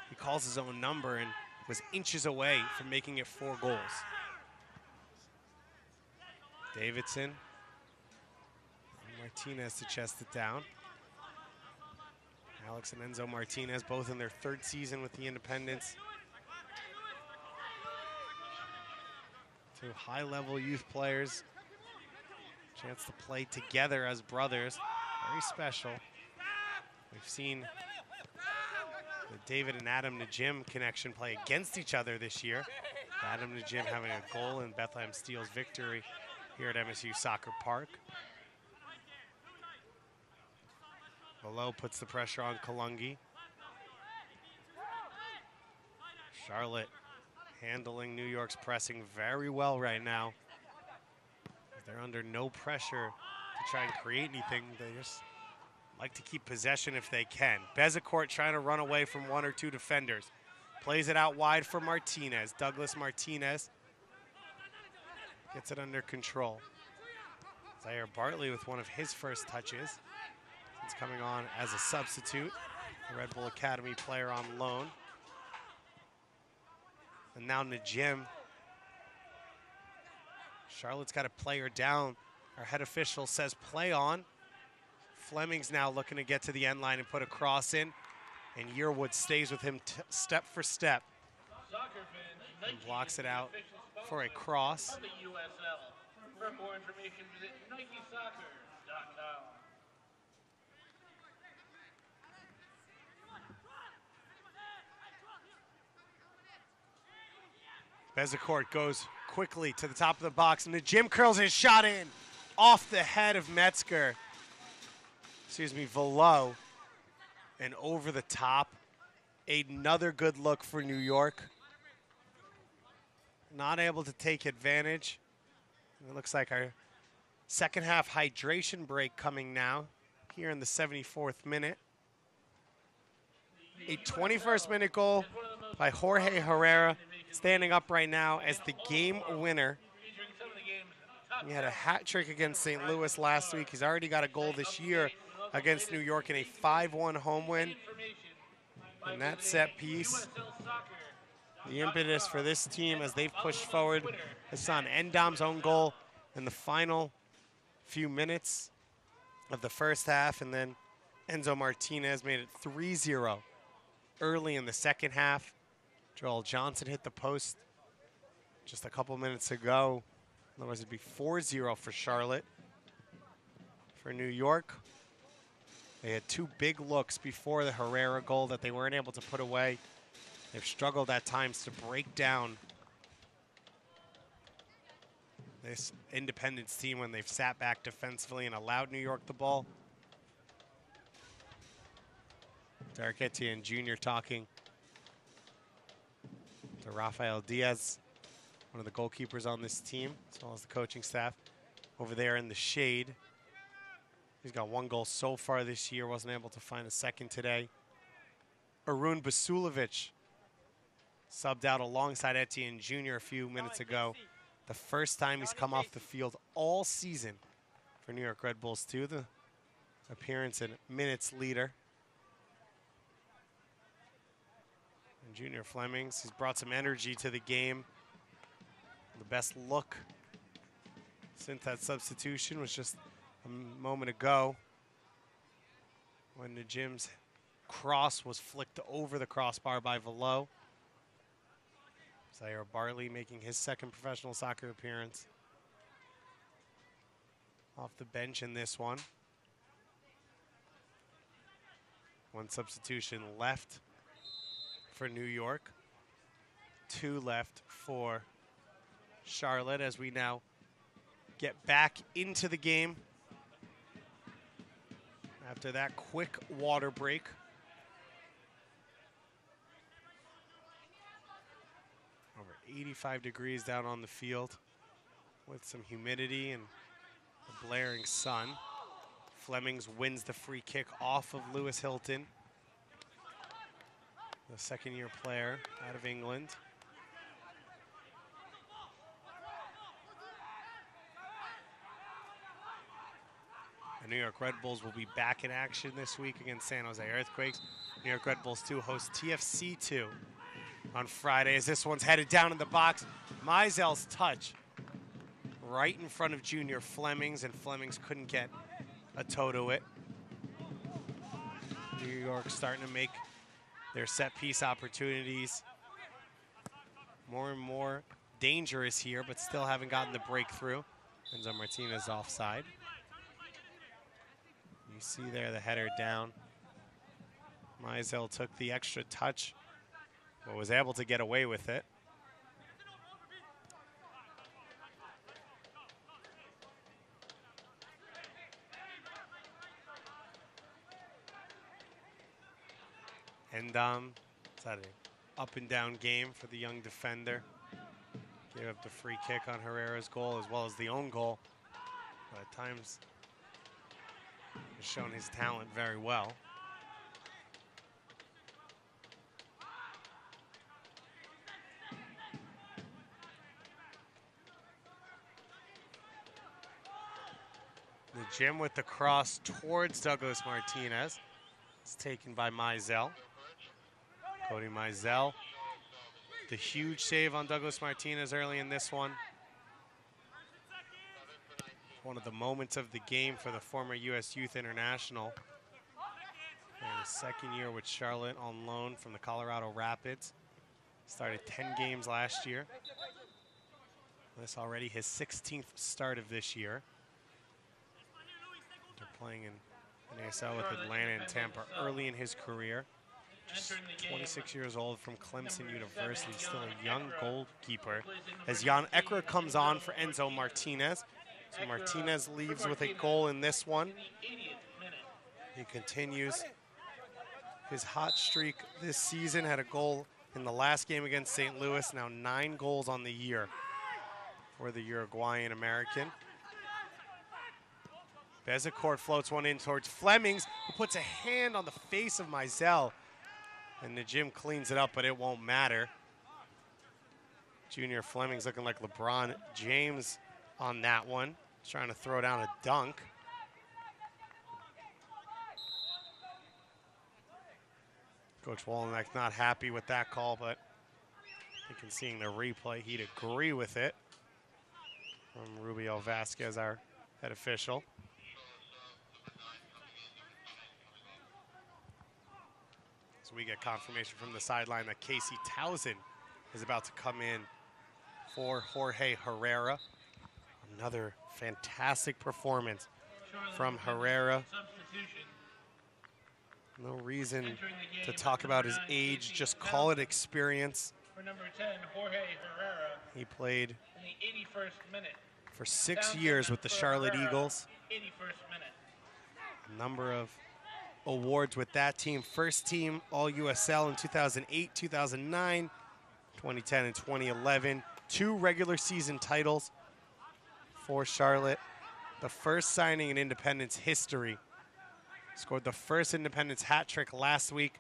he calls his own number and was inches away from making it 4 goals. Davidson. Martinez to chest it down. Alex and Enzo Martinez, both in their 3rd season with the Independents. 2 high-level youth players. Chance to play together as brothers. Very special. We've seen the David and Adam Najim connection play against each other this year. Adam Najim having a goal in Bethlehem Steel's victory here at MSU Soccer Park. Below puts the pressure on Kalungi. Charlotte handling New York's pressing very well right now. They're under no pressure to try and create anything. They just like to keep possession if they can. Bezecourt trying to run away from 1 or 2 defenders. Plays it out wide for Martinez. Douglas Martinez gets it under control. Zaire Bartley with one of his first touches. He's coming on as a substitute, a Red Bull Academy player on loan. And now Najim. Charlotte's got a player down. Our head official says play on. Fleming's now looking to get to the end line and put a cross in. And Yearwood stays with him step for step. And blocks it out for a cross. For more information, visit NikeSoccer.com. Bezecourt goes quickly to the top of the box, and the Jim curls his shot in off the head of Metzger. Velo, and over the top. Another good look for New York. Not able to take advantage. It looks like our second half hydration break coming now here in the 74th minute. A 21st minute goal by Jorge Herrera, standing up right now as the game winner. He had a hat trick against St. Louis last week. He's already got a goal this year against New York in a 5-1 home win. And that set piece, the impetus for this team as they've pushed forward. Hassan Endam's own goal in the final few minutes of the first half, and then Enzo Martinez made it 3-0 early in the second half. Joel Johnson hit the post just a couple minutes ago. Otherwise, it'd be 4-0 for Charlotte. For New York, they had 2 big looks before the Herrera goal that they weren't able to put away. They've struggled at times to break down this Independence team when they've sat back defensively and allowed New York the ball. Derek Etienne Jr. talking to Rafael Diaz, one of the goalkeepers on this team, as well as the coaching staff over there in the shade. He's got 1 goal so far this year, wasn't able to find a second today. Arun Basulovic subbed out alongside Etienne Jr. a few minutes ago. The first time he's come off the field all season for New York Red Bulls too. The appearance and minutes leader. And Junior Flemings, he's brought some energy to the game. The best look since that substitution was just a moment ago when the Jim's cross was flicked over the crossbar by Velo. Zaire Bartley making his second professional soccer appearance. Off the bench in this one. 1 substitution left for New York. 2 left for Charlotte as we now get back into the game after that quick water break. Over 85 degrees down on the field with some humidity and the blaring sun. Flemings wins the free kick off of Lewis Hilton, the second-year player out of England. The New York Red Bulls will be back in action this week against San Jose Earthquakes. New York Red Bulls 2 host TFC 2 on Friday as this one's headed down in the box. Meisel's touch right in front of Junior Flemings, and Flemings couldn't get a toe to it. New York starting to make their set piece opportunities more and more dangerous here, but still haven't gotten the breakthrough. Enzo Martinez offside. You see there the header down. Meisel took the extra touch, but was able to get away with it. And it's an up and down game for the young defender. Gave up the free kick on Herrera's goal as well as the own goal. But at times has shown his talent very well. The Jim with the cross towards Douglas Martinez. It's taken by Meisel. Cody Meisel. The huge save on Douglas Martinez early in this one. One of the moments of the game for the former U.S. Youth International. And his second year with Charlotte on loan from the Colorado Rapids. Started 10 games last year. This already his 16th start of this year. They're playing in ASL with Atlanta and Tampa early in his career. Just 26 years old from Clemson University, still a young goalkeeper. As Jan Ekra comes on for Enzo Martinez. So Martinez leaves with a goal in this one. He continues his hot streak this season, had a goal in the last game against St. Louis, now 9 goals on the year for the Uruguayan American. Bezecourt floats one in towards Flemings, who puts a hand on the face of Meisel. And the Jim cleans it up, but it won't matter. Junior Flemings looking like LeBron James on that one. Trying to throw down a dunk. Coach Wolonek not happy with that call, but I think in seeing the replay, he'd agree with it. From Rubio Vasquez, our head official. So we get confirmation from the sideline that Casey Townsend is about to come in for Jorge Herrera. Another fantastic performance from Herrera. No reason to talk about his age, just call it experience. For number 10, Jorge Herrera. He played in the 81st minute. For 6 years with the Charlotte Eagles. 81st minute. A number of awards with that team. First team All USL in 2008, 2009, 2010 and 2011. 2 regular season titles for Charlotte. The first signing in Independence history. Scored the first Independence hat trick last week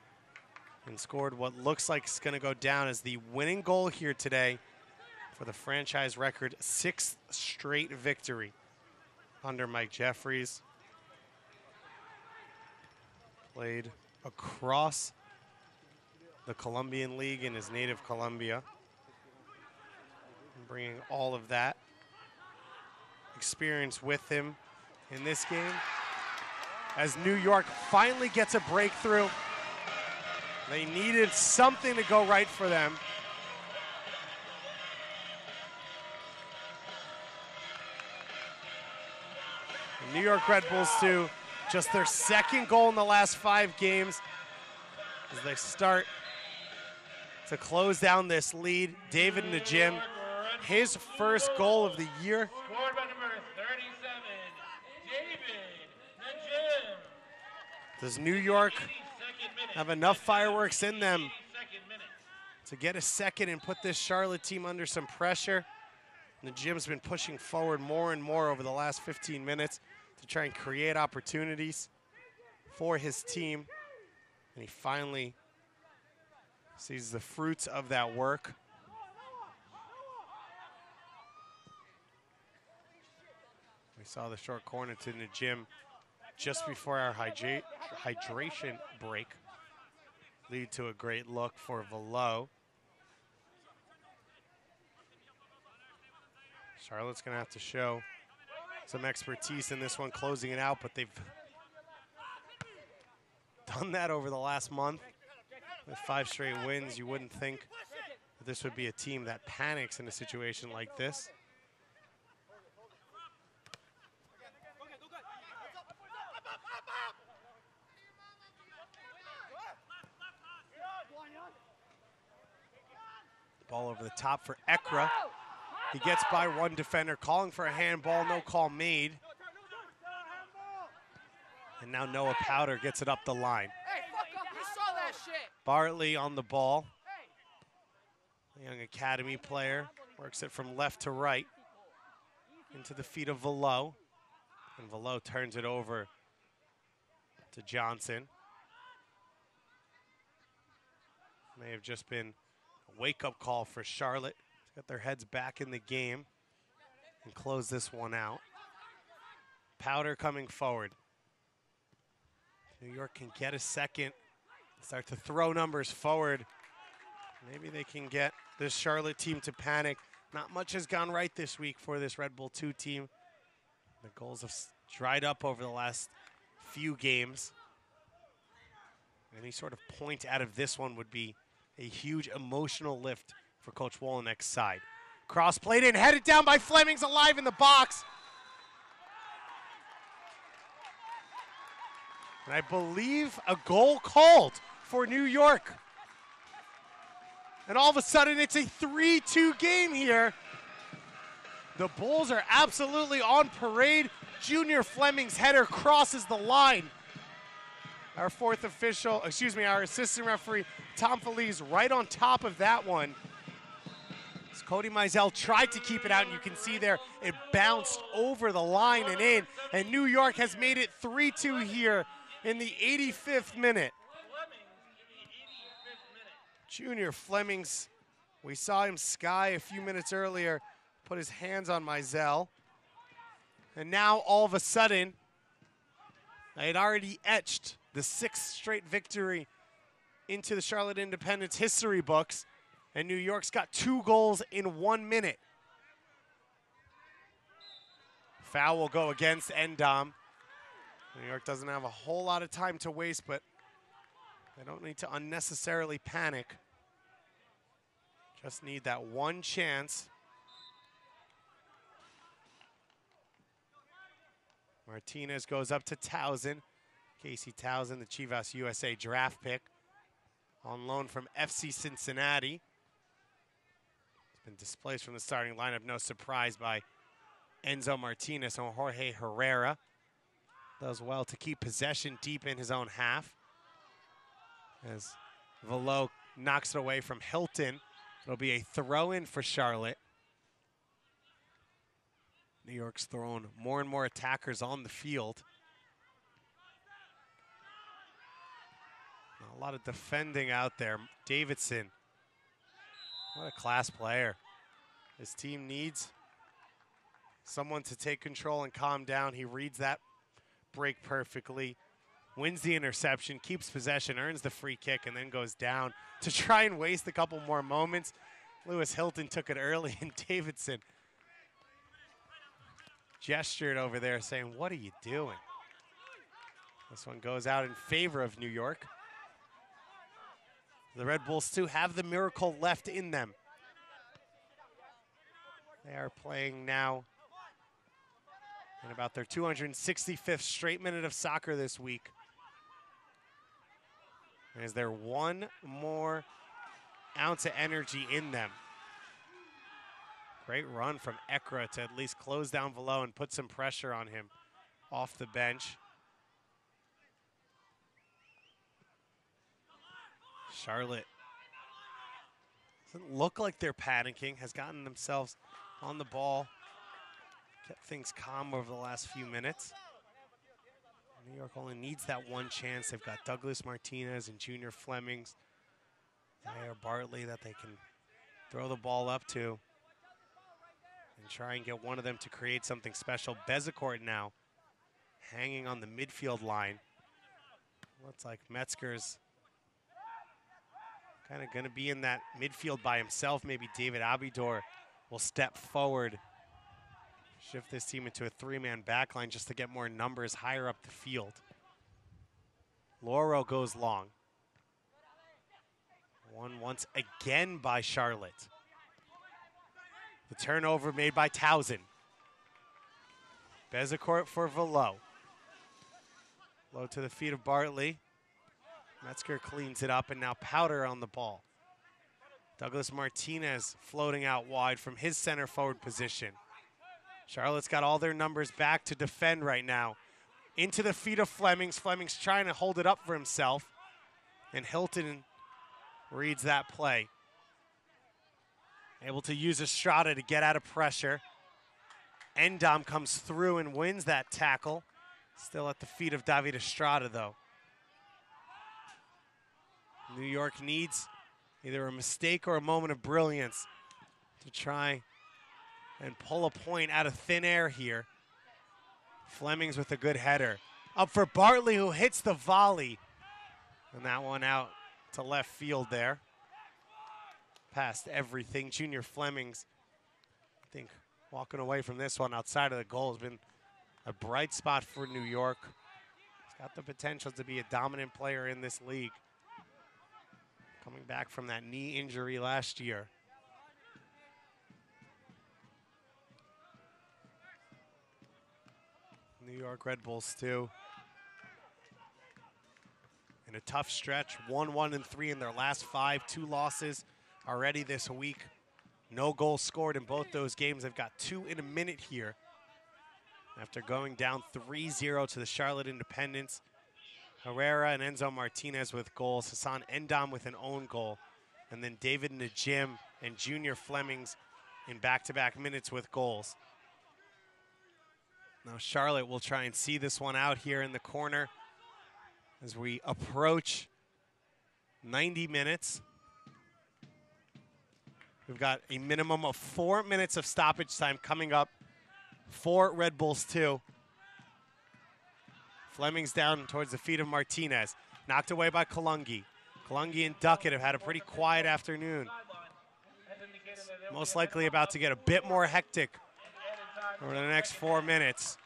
and scored what looks like it's going to go down as the winning goal here today for the franchise record 6th straight victory under Mike Jeffries. Played across the Colombian League in his native Colombia. And bringing all of that experience with him in this game as New York finally gets a breakthrough. They needed something to go right for them. The New York Red Bulls too, just their second goal in the last 5 games as they start to close down this lead. David Najim, his first goal of the year. Scored by number 37, David Najim. Does New York have enough fireworks in them to get a second and put this Charlotte team under some pressure? Najim's been pushing forward more and more over the last 15 minutes to try and create opportunities for his team. And he finally sees the fruits of that work. We saw the short corner to Najim just before our hydration break. Lead to a great look for Velo. Charlotte's going to have to show some expertise in this one, closing it out, but they've done that over the last month. With 5 straight wins, you wouldn't think that this would be a team that panics in a situation like this. Ball over the top for Ekra. He gets by one defender, calling for a handball, no call made. And now Noah Powder gets it up the line. Bartley on the ball. A young academy player, works it from left to right into the feet of Velo. And Velo turns it over to Johnson. May have just been a wake-up call for Charlotte to get their heads back in the game and close this one out. Powder coming forward. New York can get a second, start to throw numbers forward. Maybe they can get this Charlotte team to panic. Not much has gone right this week for this Red Bull 2 team. The goals have dried up over the last few games. Any sort of point out of this one would be a huge emotional lift for Coach Wolenek's side. Cross played in, headed down by Fleming's alive in the box. And I believe a goal called for New York. And all of a sudden it's a 3-2 game here. The Bulls are absolutely on parade. Junior Fleming's header crosses the line. Our our assistant referee, Tom Feliz, right on top of that one. As Cody Mizell tried to keep it out, and you can see there, it bounced over the line and in. And New York has made it 3-2 here in the 85th minute. Junior Fleming's, we saw him sky a few minutes earlier, put his hands on Mizell. And now all of a sudden, I had already etched the 6th straight victory into the Charlotte Independence history books, and New York's got 2 goals in 1 minute. Foul will go against Endom. New York doesn't have a whole lot of time to waste, but they don't need to unnecessarily panic. Just need that one chance. Martinez goes up to Towson. Casey Towson, the Chivas USA draft pick, on loan from FC Cincinnati. He's been displaced from the starting lineup, no surprise, by Enzo Martinez and Jorge Herrera. Does well to keep possession deep in his own half. As Velo knocks it away from Hilton. It'll be a throw-in for Charlotte. New York's throwing more and more attackers on the field. A lot of defending out there. Davidson, what a class player. His team needs someone to take control and calm down. He reads that break perfectly, wins the interception, keeps possession, earns the free kick, and then goes down to try and waste a couple more moments. Lewis Hilton took it early, and Davidson gestured over there saying, "What are you doing?" This one goes out in favor of New York. The Red Bulls, too, have the miracle left in them. They are playing now in about their 265th straight minute of soccer this week. Is there one more ounce of energy in them? Great run from Ekra to at least close down Velo and put some pressure on him off the bench. Charlotte doesn't look like they're panicking, has gotten themselves on the ball, kept things calm over the last few minutes. New York only needs that one chance. They've got Douglas Martinez and Junior Flemings. There, Bartley that they can throw the ball up to and try and get one of them to create something special. Bezecourt now hanging on the midfield line. Looks like Metzger's kind of going to be in that midfield by himself. Maybe David Abidor will step forward, shift this team into a three-man backline just to get more numbers higher up the field. Loro goes long. Won once again by Charlotte. The turnover made by Towson. Bezecourt for Velo. Low to the feet of Bartley. Metzger cleans it up, and now Powder on the ball. Douglas Martinez floating out wide from his center forward position. Charlotte's got all their numbers back to defend right now. Into the feet of Flemings. Flemings trying to hold it up for himself. And Hilton reads that play. Able to use Estrada to get out of pressure. Endom comes through and wins that tackle. Still at the feet of David Estrada, though. New York needs either a mistake or a moment of brilliance to try and pull a point out of thin air here. Flemings with a good header. Up for Bartley, who hits the volley. And that one out to left field there. Past everything. Junior Flemings, I think, walking away from this one outside of the goal has been a bright spot for New York. He's got the potential to be a dominant player in this league. Coming back from that knee injury last year. New York Red Bulls too. In a tough stretch, 1-1-3 in their last 5, 2 losses already this week. No goals scored in both those games. They've got 2 in a minute here. After going down 3-0 to the Charlotte Independents. Herrera and Enzo Martinez with goals. Hassan Endom with an own goal. And then David Najim and Junior Flemings in back-to-back minutes with goals. Now Charlotte will try and see this one out here in the corner as we approach 90 minutes. We've got a minimum of 4 minutes of stoppage time coming up for Red Bulls 2. Fleming's down towards the feet of Martinez. Knocked away by Kalungi. Kalungi and Duckett have had a pretty quiet afternoon. Most likely about to get a bit more hectic over the next 4 minutes.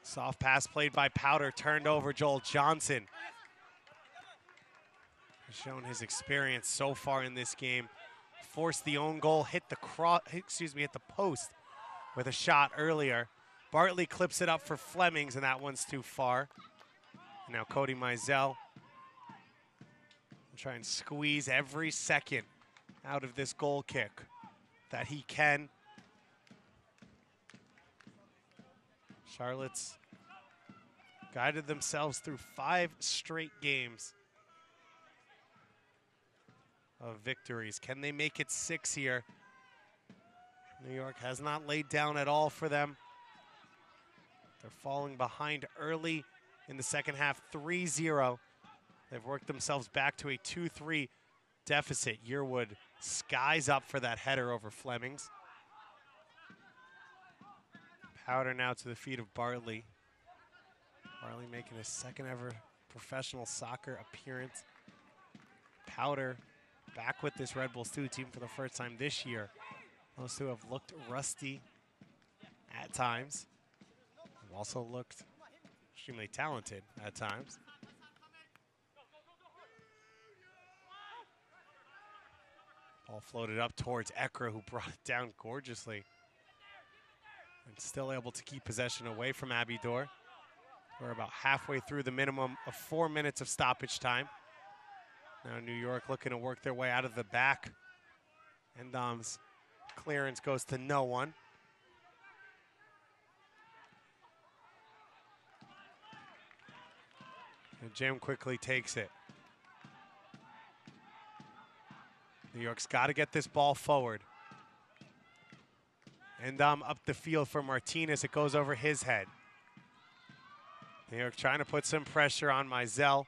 Soft pass played by Powder, turned over Joel Johnson. Has shown his experience so far in this game. Forced the own goal, hit the post with a shot earlier. Bartley clips it up for Flemings, and that one's too far. Now Cody Mizell will try and squeeze every second out of this goal kick that he can. Charlotte's guided themselves through 5 straight games of victories. Can they make it 6 here? New York has not laid down at all for them. They're falling behind early in the second half, 3-0. They've worked themselves back to a 2-3 deficit. Yearwood skies up for that header over Flemings. Powder now to the feet of Bartley. Bartley making his second ever professional soccer appearance. Powder back with this Red Bulls 2 team for the first time this year. Those two have looked rusty at times. Have also looked extremely talented at times. Ball floated up towards Ekra, who brought it down gorgeously. And still able to keep possession away from Abidor. We're about halfway through the minimum of 4 minutes of stoppage time. Now New York looking to work their way out of the back. And clearance goes to no one. And Jim quickly takes it. New York's got to get this ball forward. And up the field for Martinez. It goes over his head. New York trying to put some pressure on Mizell.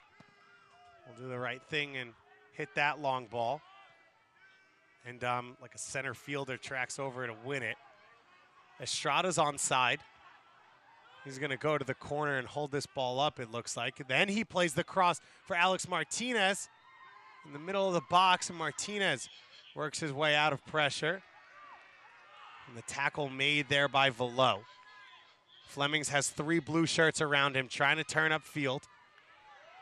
Will do the right thing and hit that long ball. And like a center fielder tracks over to win it. Estrada's onside. He's going to go to the corner and hold this ball up, it looks like. Then he plays the cross for Alex Martinez in the middle of the box, and Martinez works his way out of pressure. And the tackle made there by Velo. Flemings has 3 blue shirts around him, trying to turn upfield.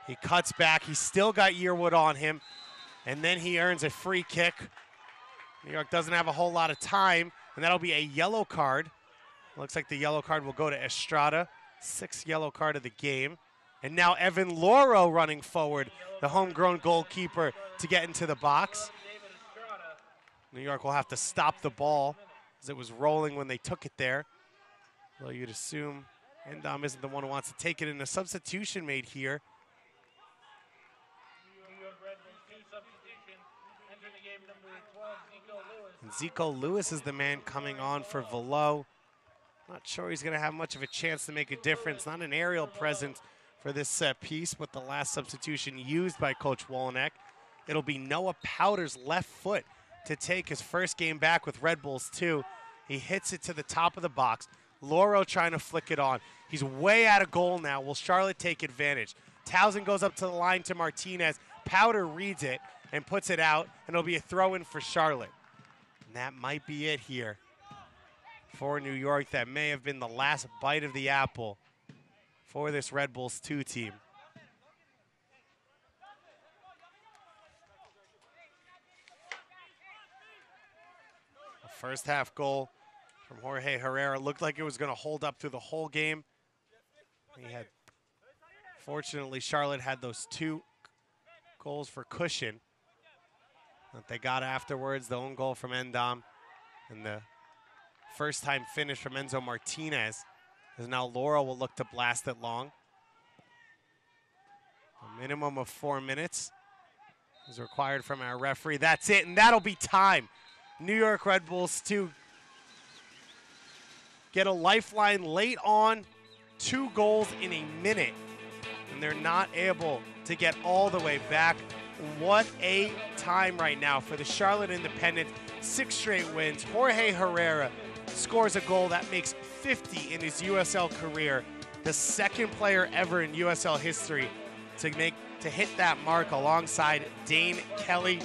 He cuts back. He's still got Yearwood on him. And then he earns a free kick. New York doesn't have a whole lot of time, and that'll be a yellow card. Looks like the yellow card will go to Estrada. 6th yellow card of the game. And now Evan Loro running forward, the homegrown goalkeeper, to get into the box. New York will have to stop the ball as it was rolling when they took it there. Well, you'd assume Endom isn't the one who wants to take it, and a substitution made here. And Zico Lewis is the man coming on for Velo. Not sure he's going to have much of a chance to make a difference. Not an aerial presence for this piece, but the last substitution used by Coach Wolenek. It'll be Noah Powder's left foot to take his first game back with Red Bulls 2. He hits it to the top of the box. Loro trying to flick it on. He's way out of goal now. Will Charlotte take advantage? Townsend goes up to the line to Martinez. Powder reads it and puts it out, and it'll be a throw-in for Charlotte. And that might be it here for New York. That may have been the last bite of the apple for this Red Bulls 2 team. A first half goal from Jorge Herrera looked like it was going to hold up through the whole game. Fortunately, Charlotte had those 2 goals for cushion that they got afterwards. The own goal from Endom and the first time finish from Enzo Martinez, as now Laura will look to blast it long. A minimum of 4 minutes is required from our referee. That's it, and that'll be time. New York Red Bulls 2 get a lifeline late on, 2 goals in a minute, and they're not able to get all the way back. What a time right now for the Charlotte Independents. 6 straight wins. Jorge Herrera scores a goal that makes 50 in his USL career, the 2nd player ever in USL history to hit that mark alongside Dane Kelly.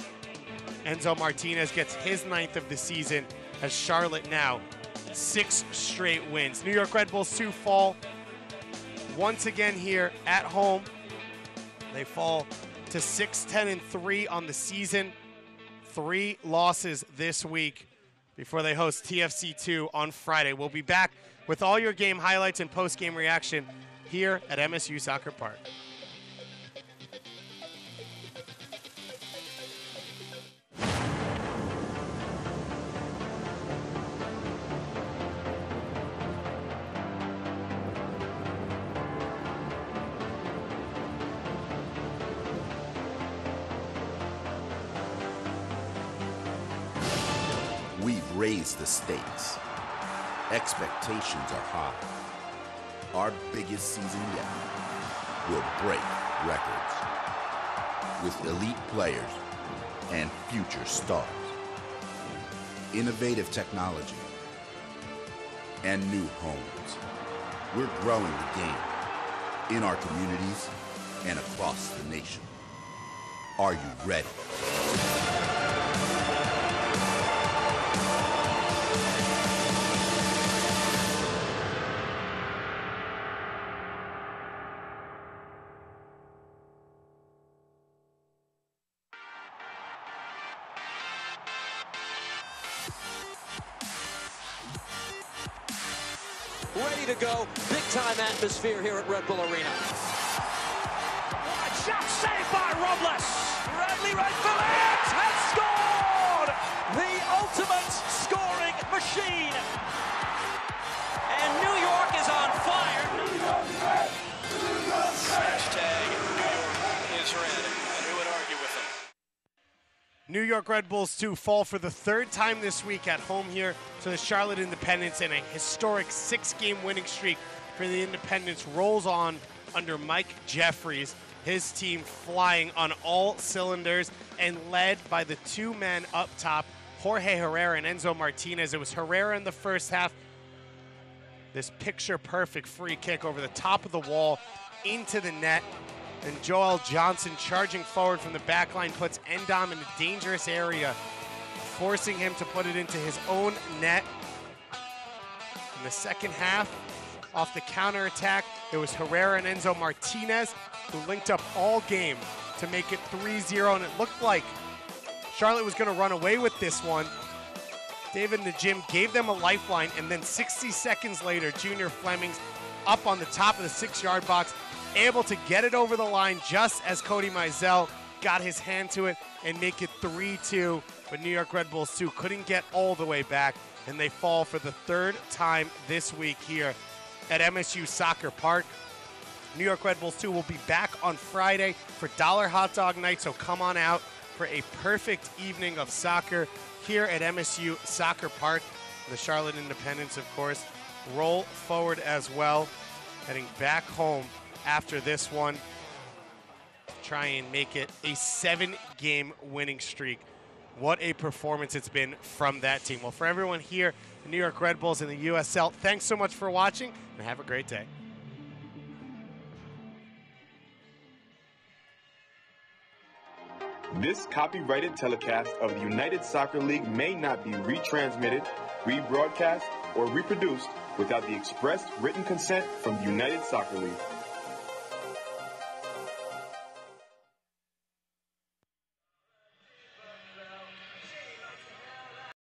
Enzo Martinez gets his 9th of the season as Charlotte now 6 straight wins. New York Red Bulls 2 fall once again here at home. They fall to 6-10-3 on the season. 3 losses this week before they host TFC2 on Friday. We'll be back with all your game highlights and post-game reaction here at MSU Soccer Park. raise the stakes. Expectations are high. Our biggest season yet will break records with elite players and future stars. Innovative technology and new homes. We're growing the game in our communities and across the nation. Are you ready? Ready to go. Big-time atmosphere here at Red Bull Arena. Wide shot saved by Robles. Bradley right for it. Has scored! The ultimate scoring machine. And New York is on fire. Hashtag is red. And who would argue with them? New York Red Bulls 2 fall for the third time this week at home here to the Charlotte Independents, and a historic 6-game winning streak for the Independents rolls on under Mike Jeffries. His team flying on all cylinders and led by the two men up top, Jorge Herrera and Enzo Martinez. It was Herrera in the first half. This picture-perfect free kick over the top of the wall into the net. And Joel Johnson charging forward from the back line puts Endom in a dangerous area, forcing him to put it into his own net. In the second half, off the counterattack, it was Herrera and Enzo Martinez who linked up all game to make it 3-0, and it looked like Charlotte was going to run away with this one. David Najim gave them a lifeline, and then 60 seconds later, Junior Fleming's up on the top of the 6-yard box, able to get it over the line just as Cody Mizell got his hand to it and make it 3-2. But New York Red Bulls 2 couldn't get all the way back, and they fall for the third time this week here at MSU Soccer Park. New York Red Bulls 2 will be back on Friday for Dollar Hot Dog Night, so come on out for a perfect evening of soccer here at MSU Soccer Park. The Charlotte Independents, of course, roll forward as well, heading back home after this one, try and make it a 7-game winning streak. What a performance it's been from that team. Well, for everyone here, the New York Red Bulls and the USL, thanks so much for watching, and have a great day. This copyrighted telecast of the United Soccer League may not be retransmitted, rebroadcast, or reproduced without the express written consent from the United Soccer League.